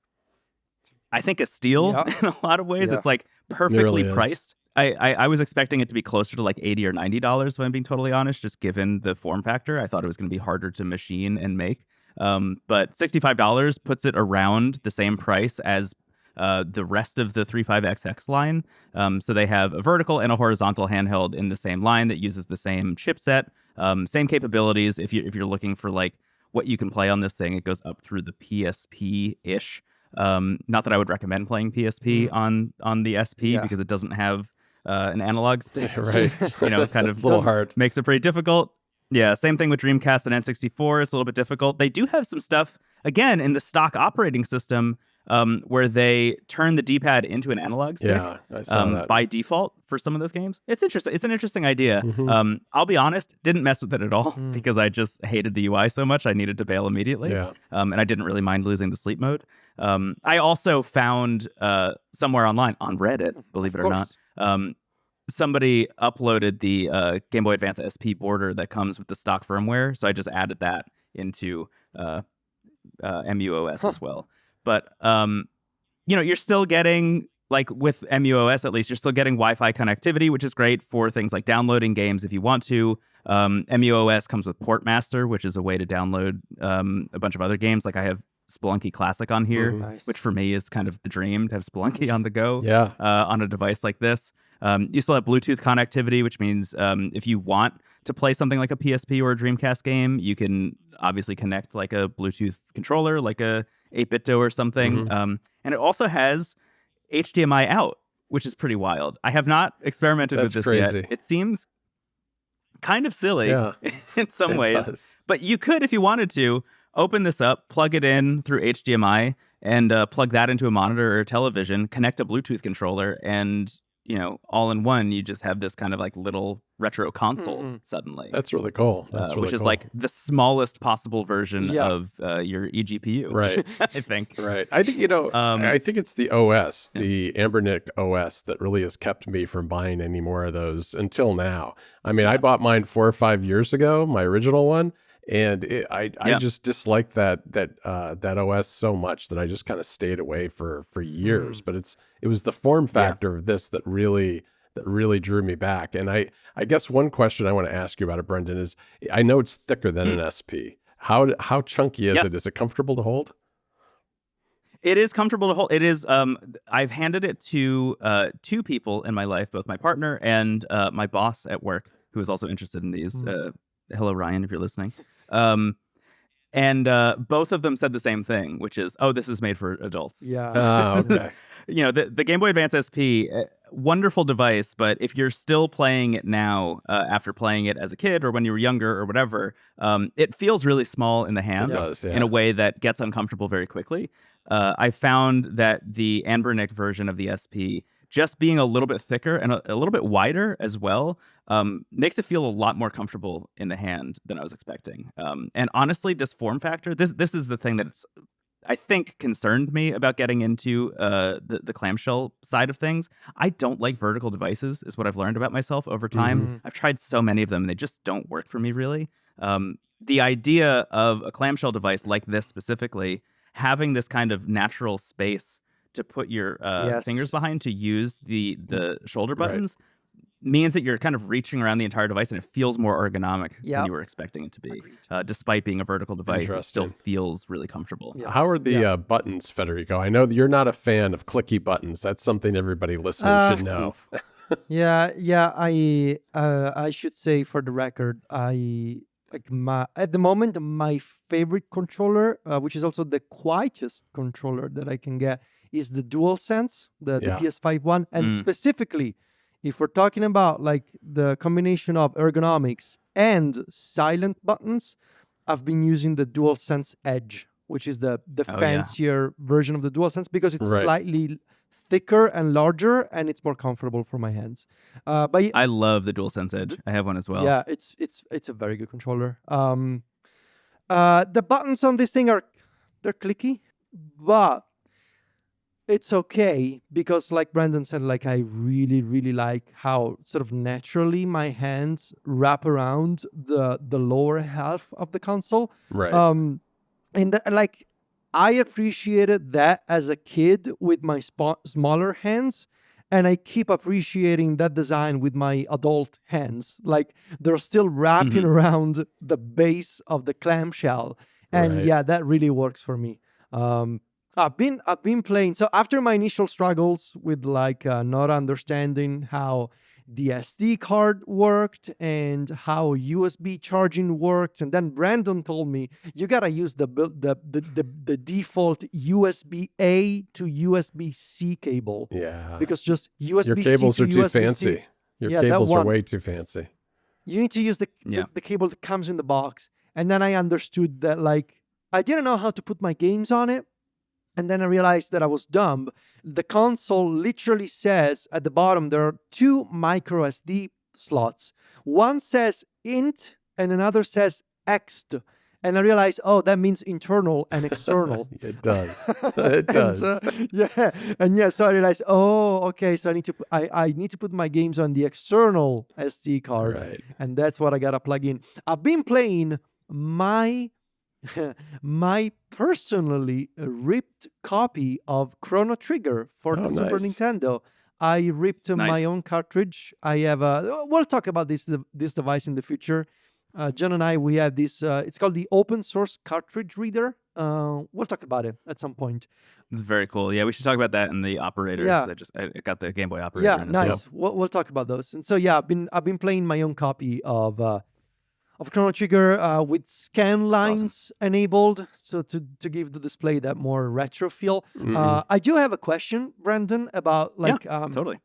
I think, a steal in a lot of ways. Yeah. It's like perfectly really is. priced. I was expecting it to be closer to like $80 or $90, if I'm being totally honest, just given the form factor. I thought it was going to be harder to machine and make. But $65 puts it around the same price as the rest of the 35XX line. So they have a vertical and a horizontal handheld in the same line that uses the same chipset, same capabilities. If you're looking for like what you can play on this thing, it goes up through the PSP-ish. Not that I would recommend playing PSP on the SP because it doesn't have an analog stick. Right. Kind of a little hard. makes it pretty difficult. Yeah, same thing with Dreamcast and N64. It's a little bit difficult. They do have some stuff, again, in the stock operating system where they turn the D-pad into an analog stick I saw that. by default for some of those games. It's interesting. It's an interesting idea. Mm-hmm. I'll be honest, didn't mess with it at all because I just hated the UI so much. I needed to bail immediately. Yeah. And I didn't really mind losing the sleep mode. I also found somewhere online, on Reddit, believe it or not, somebody uploaded the Game Boy Advance SP border that comes with the stock firmware. So I just added that into MUOS as well. But, you're still getting, like with MUOS at least, you're still getting Wi-Fi connectivity, which is great for things like downloading games if you want to. MUOS comes with Portmaster, which is a way to download a bunch of other games. Like I have Spelunky Classic on here, which for me is kind of the dream, to have Spelunky on the go on a device like this. You still have Bluetooth connectivity, which means if you want to play something like a PSP or a Dreamcast game, you can obviously connect like a Bluetooth controller, like a 8BitDo or something. And it also has HDMI out, which is pretty wild. I have not experimented with this crazy. yet. It seems kind of silly in some ways, but you could, if you wanted to, open this up, plug it in through HDMI, and plug that into a monitor or a television, connect a Bluetooth controller, and all in one, you just have this kind of like little retro console suddenly. That's really cool. Which is like the smallest possible version of your eGPU. Right. I think. Right. I think, I think it's the OS, the Anbernic OS, that really has kept me from buying any more of those until now. I mean, I bought mine 4 or 5 years ago, my original one. And I just disliked that OS so much that I just kind of stayed away for years. But it was the form factor of this that really drew me back. And I guess one question I want to ask you about it, Brendon, is I know it's thicker than an SP. How chunky is it? Is it comfortable to hold? It is comfortable to hold. It is. I've handed it to 2 people in my life, both my partner and my boss at work, who is also interested in these. Hello, Ryan, if you're listening. And both of them said the same thing, which is, this is made for adults. Yeah. Okay. The Game Boy Advance SP, wonderful device, but if you're still playing it now, after playing it as a kid or when you were younger or whatever, it feels really small in the hand. It does, in a way that gets uncomfortable very quickly. I found that the Anbernic version of the SP, just being a little bit thicker and a little bit wider as well, makes it feel a lot more comfortable in the hand than I was expecting. And honestly, this form factor, this is the thing that's, I think, concerned me about getting into the clamshell side of things. I don't like vertical devices, is what I've learned about myself over time. I've tried so many of them, and they just don't work for me, really. The idea of a clamshell device like this specifically, having this kind of natural space to put your fingers behind to use the shoulder buttons means that you're kind of reaching around the entire device, and it feels more ergonomic than you were expecting it to be. Despite being a vertical device, it still feels really comfortable. How are the buttons, Federico? I know that you're not a fan of clicky buttons. That's something everybody listening should know. I should say, for the record, at the moment, my favorite controller, which is also the quietest controller that I can get, is the DualSense, the PS5 one. And specifically, if we're talking about like the combination of ergonomics and silent buttons, I've been using the DualSense Edge, which is the fancier version of the DualSense, because it's slightly thicker and larger, and it's more comfortable for my hands. But I love the DualSense Edge. I have one as well. yeah, it's a very good controller. The buttons on this thing they're clicky, but it's okay because, like Brendon said, like I really, really like how sort of naturally my hands wrap around the lower half of the console. Right. And like I appreciated that as a kid with my smaller hands, and I keep appreciating that design with my adult hands. Like they're still wrapping around the base of the clamshell, and yeah, that really works for me. I've been playing. So after my initial struggles with like not understanding how the SD card worked and how USB charging worked, and then Brendon told me you gotta use the default USB A to USB C cable. Yeah. Because just USB-C Your cables to are too USB-C. fancy. Your cables are way too fancy. You need to use the cable that comes in the box. And then I understood that, like, I didn't know how to put my games on it. And then I realized that I was dumb. The console literally says at the bottom, there are 2 micro SD slots. One says int and another says ext. And I realized, oh, that means internal and external. It does. It does. So I realized, oh, okay. So I need to put my games on the external SD card. Right. And that's what I got to plug in. I've been playing my personally ripped copy of Chrono Trigger for the Super Nintendo. I ripped my own cartridge. I have we'll talk about this device in the future. John and I, we have this, it's called the open source cartridge reader. We'll talk about it at some point. It's very cool. Yeah, we should talk about that in the operator. Yeah. I got the Game Boy operator. Yeah, nice. We'll talk about those. And so yeah, I've been playing my own copy of Chrono Trigger with scan lines enabled, so to give the display that more retro feel. I do have a question, Brendon, about like totally.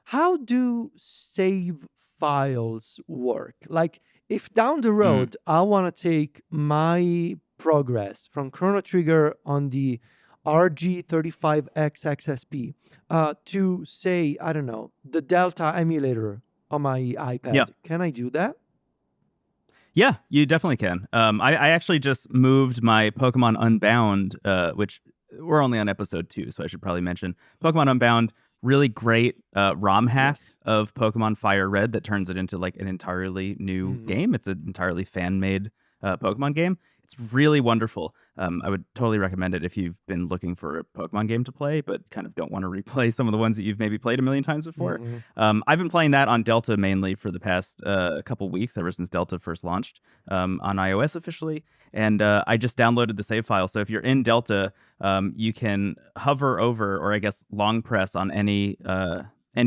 How do save files work? Like if down the road I want to take my progress from Chrono Trigger on the RG35XXSP to say, I don't know, the Delta emulator on my iPad, can I do that? Yeah, you definitely can. I actually just moved my Pokemon Unbound, which we're only on episode 2, so I should probably mention. Pokemon Unbound, really great ROM hack of Pokemon Fire Red that turns it into like an entirely new game. It's an entirely fan-made Pokemon game. It's really wonderful. I would totally recommend it if you've been looking for a Pokemon game to play, but kind of don't want to replay some of the ones that you've maybe played a million times before. I've been playing that on Delta mainly for the past couple weeks, ever since Delta first launched on iOS officially. And I just downloaded the save file. So if you're in Delta, you can hover over, or I guess long press on any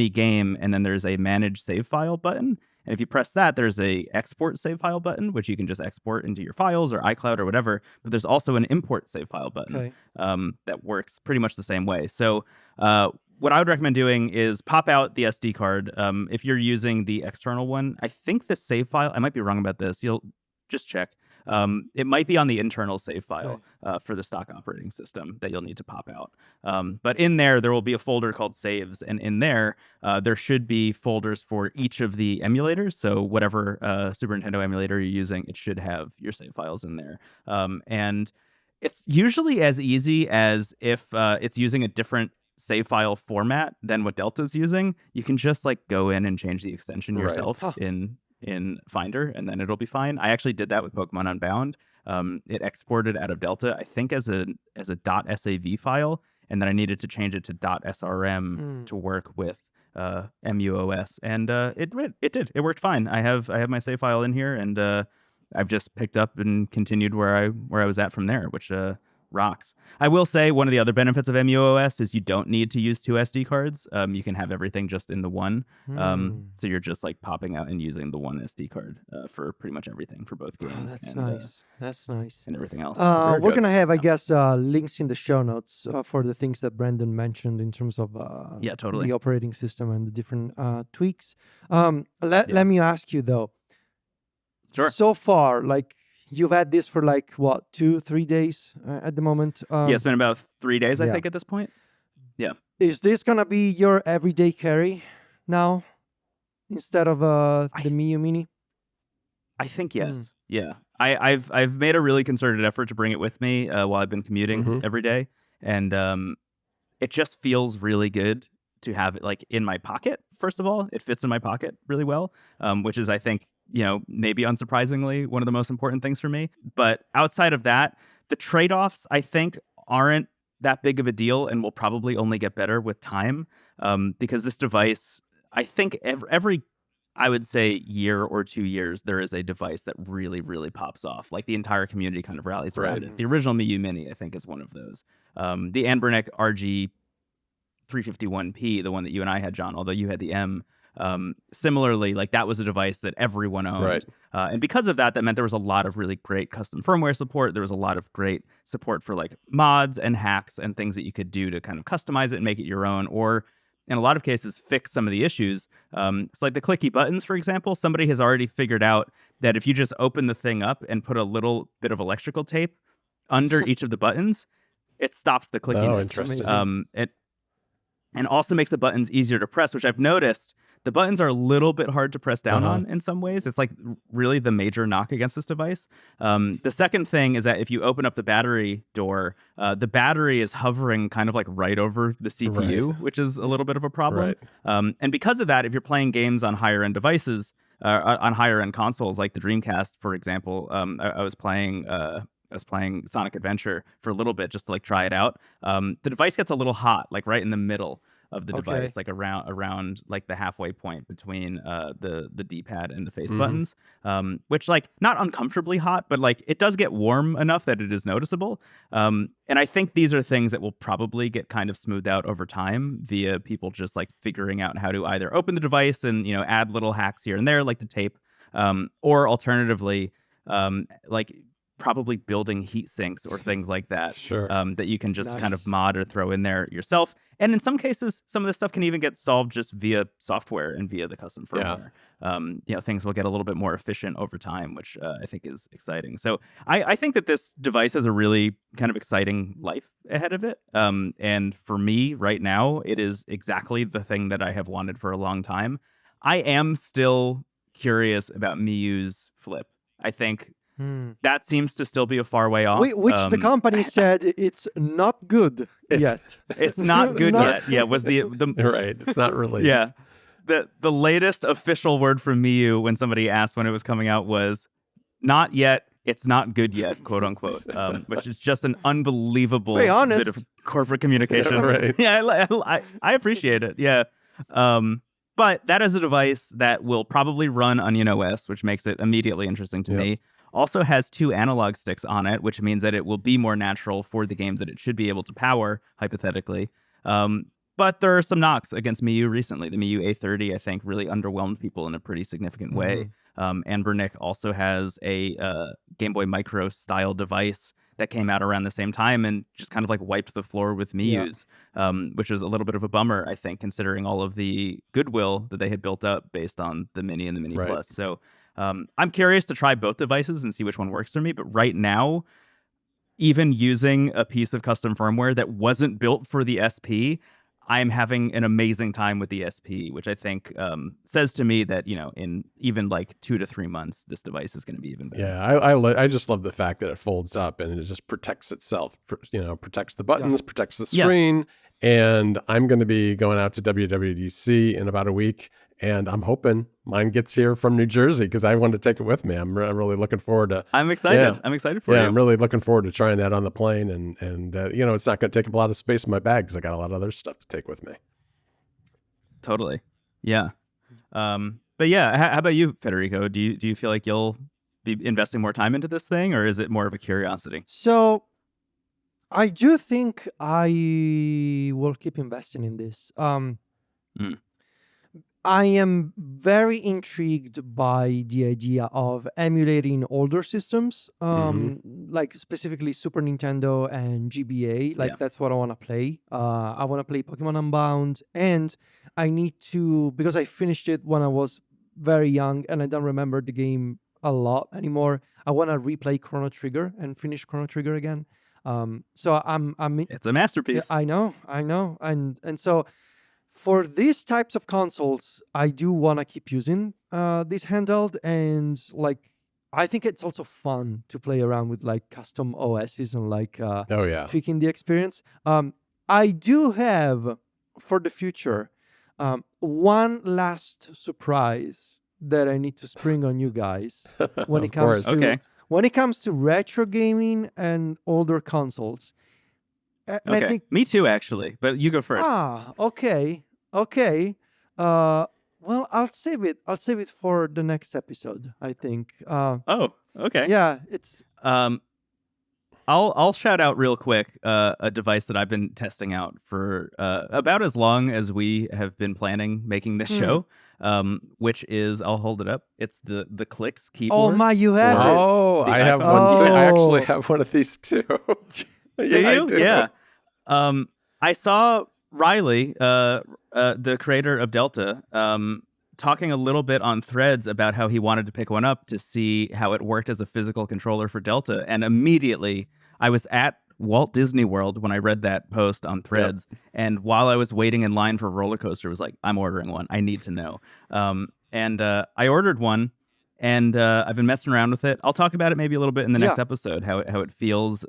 game, and then there's a manage save file button. And if you press that, there's a export save file button, which you can just export into your files or iCloud or whatever. But there's also an import save file button that works pretty much the same way. So what I would recommend doing is pop out the SD card. If you're using the external one, I think the save file, I might be wrong about this. You'll just check. It might be on the internal save file for the stock operating system that you'll need to pop out. But in there will be a folder called saves. And in there should be folders for each of the emulators. So whatever Super Nintendo emulator you're using, it should have your save files in there. And it's usually as easy as if it's using a different save file format than what Delta's using. You can just like go in and change the extension yourself in Finder, and then it'll be fine. I actually did that with Pokemon Unbound. It exported out of Delta, I think, as a .sav file, and then I needed to change it to .srm to work with MUOS, and it did. It worked fine. I have my save file in here, and I've just picked up and continued where I was at from there, which rocks. I will say one of the other benefits of MUOS is you don't need to use 2 SD cards. You can have everything just in the one. So you're just like popping out and using the one SD card for pretty much everything for both games. That's nice. That's nice. And everything else. We're going to have, I guess, links in the show notes for the things that Brendon mentioned in terms of the operating system and the different tweaks. Let me ask you, though. Sure. So far, like, you've had this for like, what, 2-3 days at the moment? It's been about 3 days, I think, at this point. Yeah. Is this gonna be your everyday carry now instead of the Miu Mini? I think yes. Yeah. I've made a really concerted effort to bring it with me while I've been commuting every day, and it just feels really good to have it like in my pocket. First of all, it fits in my pocket really well, which is, I think, maybe unsurprisingly, one of the most important things for me. But outside of that, the trade-offs, I think, aren't that big of a deal and will probably only get better with time, because this device, I think every I would say year or 2 years, there is a device that really, really pops off. Like the entire community kind of rallies around it. The original Miu Mini, I think, is one of those. The Anbernic RG35XXSP, the one that you and I had, John, although you had the M. Similarly, like that was a device that everyone owned. Right. And because of that, that meant there was a lot of really great custom firmware support. There was a lot of great support for like mods and hacks and things that you could do to kind of customize it and make it your own, or in a lot of cases, fix some of the issues. It's like the clicky buttons, for example. Somebody has already figured out that if you just open the thing up and put a little bit of electrical tape under each of the buttons, it stops the clicking. Oh, interesting. And also makes the buttons easier to press, which I've noticed the buttons are a little bit hard to press down on in some ways. It's like really the major knock against this device. The second thing is that if you open up the battery door, the battery is hovering kind of like right over the CPU, which is a little bit of a problem. And because of that, if you're playing games on higher end devices, on higher end consoles like the Dreamcast, for example, I was playing Sonic Adventure for a little bit just to like try it out. The device gets a little hot, like right in the middle of the device, like around like the halfway point between the D-pad and the face buttons, which like not uncomfortably hot, but like it does get warm enough that it is noticeable. And I think these are things that will probably get kind of smoothed out over time via people just like figuring out how to either open the device and add little hacks here and there, like the tape, or alternatively, like probably building heat sinks or things like that, that you can just kind of mod or throw in there yourself. And in some cases, some of this stuff can even get solved just via software and via the custom firmware. Things will get a little bit more efficient over time, which I think is exciting. So I think that this device has a really kind of exciting life ahead of it. And for me right now, it is exactly the thing that I have wanted for a long time. I am still curious about Miyu's Flip. I think that seems to still be a far way off. Which the company said it's not good yet. It's not good yet. Yeah, was the right. It's not released. Yeah, the latest official word from Miu when somebody asked when it was coming out was "not yet." It's not good yet, quote unquote, which is just an unbelievable bit of corporate communication. Yeah, I appreciate it. Yeah. But that is a device that will probably run Onion OS, which makes it immediately interesting to me. Also has 2 analog sticks on it, which means that it will be more natural for the games that it should be able to power, hypothetically. But there are some knocks against Miu recently. The Miu A30, I think, really underwhelmed people in a pretty significant way. Anbernic also has a Game Boy Micro style device that came out around the same time and just kind of like wiped the floor with Miu's, which was a little bit of a bummer, I think, considering all of the goodwill that they had built up based on the Mini and the Mini Plus. So I'm curious to try both devices and see which one works for me. But right now, even using a piece of custom firmware that wasn't built for the SP, I'm having an amazing time with the SP, which I think says to me that, in even like 2 to 3 months, this device is going to be even better. Yeah, I just love the fact that it folds up and it just protects itself, protects the buttons, protects the screen. And I'm going to be going out to WWDC in about a week. And I'm hoping mine gets here from New Jersey because I want to take it with me. I'm really looking forward to. I'm excited. Yeah. I'm excited for you. Yeah, I'm really looking forward to trying that on the plane. And it's not going to take up a lot of space in my bag because I got a lot of other stuff to take with me. Totally. Yeah. But yeah, how about you, Federico? Do you feel like you'll be investing more time into this thing, or is it more of a curiosity? So I do think I will keep investing in this. I am very intrigued by the idea of emulating older systems, like specifically Super Nintendo and GBA. That's what I want to play. I want to play Pokemon Unbound, and I need to, because I finished it when I was very young and I don't remember the game a lot anymore. I want to replay Chrono Trigger and finish Chrono Trigger again. So I'm It's a masterpiece. I know, and so for these types of consoles, I do want to keep using this handheld, and like I think it's also fun to play around with like custom OSes and like tweaking the experience. I do have for the future one last surprise that I need to spring on you guys when it comes to when it comes to retro gaming and older consoles. And I think me too, actually. But you go first. Okay. Well, I'll save it for the next episode, I think. Okay. Yeah, it's. I'll shout out real quick a device that I've been testing out for about as long as we have been planning making this show. Which is, I'll hold it up. It's the Clicks keyboard. Oh my, you have it. Oh, I have one too. I actually have one of these too. Do you? I do. Yeah. I saw Riley, the creator of Delta, talking a little bit on Threads about how he wanted to pick one up to see how it worked as a physical controller for Delta. And immediately, I was at Walt Disney World when I read that post on Threads. Yep. And while I was waiting in line for a roller coaster, I was like, I'm ordering one. I need to know. And I ordered one. And I've been messing around with it. I'll talk about it maybe a little bit in the next episode, how it feels,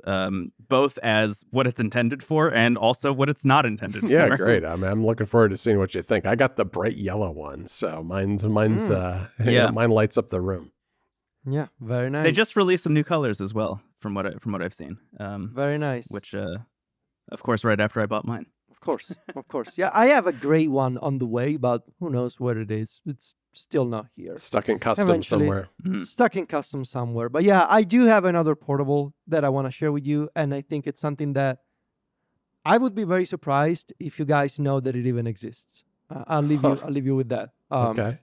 both as what it's intended for and also what it's not intended for. Yeah, great. I'm looking forward to seeing what you think. I got the bright yellow one, so mine lights up the room. Yeah, very nice. They just released some new colors as well, from what I've seen. Very nice. Which, of course, right after I bought mine. Of course. Yeah, I have a gray one on the way, but who knows where it is. It's still not here. Stuck in custom somewhere. Stuck in custom somewhere. But yeah, I do have another portable that I want to share with you, and I think it's something that I would be very surprised if you guys know that it even exists. I'll leave you with that. Okay.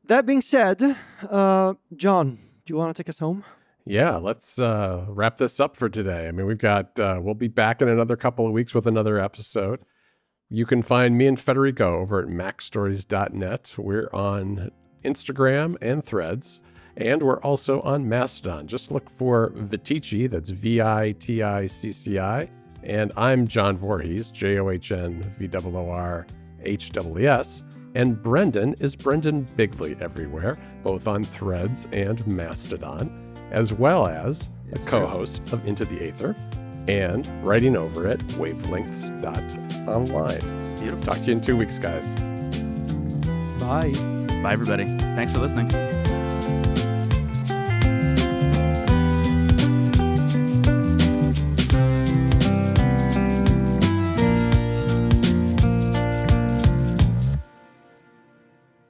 That being said, John, do you want to take us home? Yeah, let's wrap this up for today. I mean, we've got, we'll be back in another couple of weeks with another episode. You can find me and Federico over at macstories.net. We're on Instagram and Threads, and we're also on Mastodon. Just look for Viticci, that's VITICCI, and I'm John Voorhees, JOHNVOORHWES, and Brendon is Brendon Bigley everywhere, both on Threads and Mastodon, as well as a co-host of Into the Aether, and writing over at wavelengths.online. Beautiful. Talk to you in 2 weeks, guys. Bye. Bye, everybody. Thanks for listening.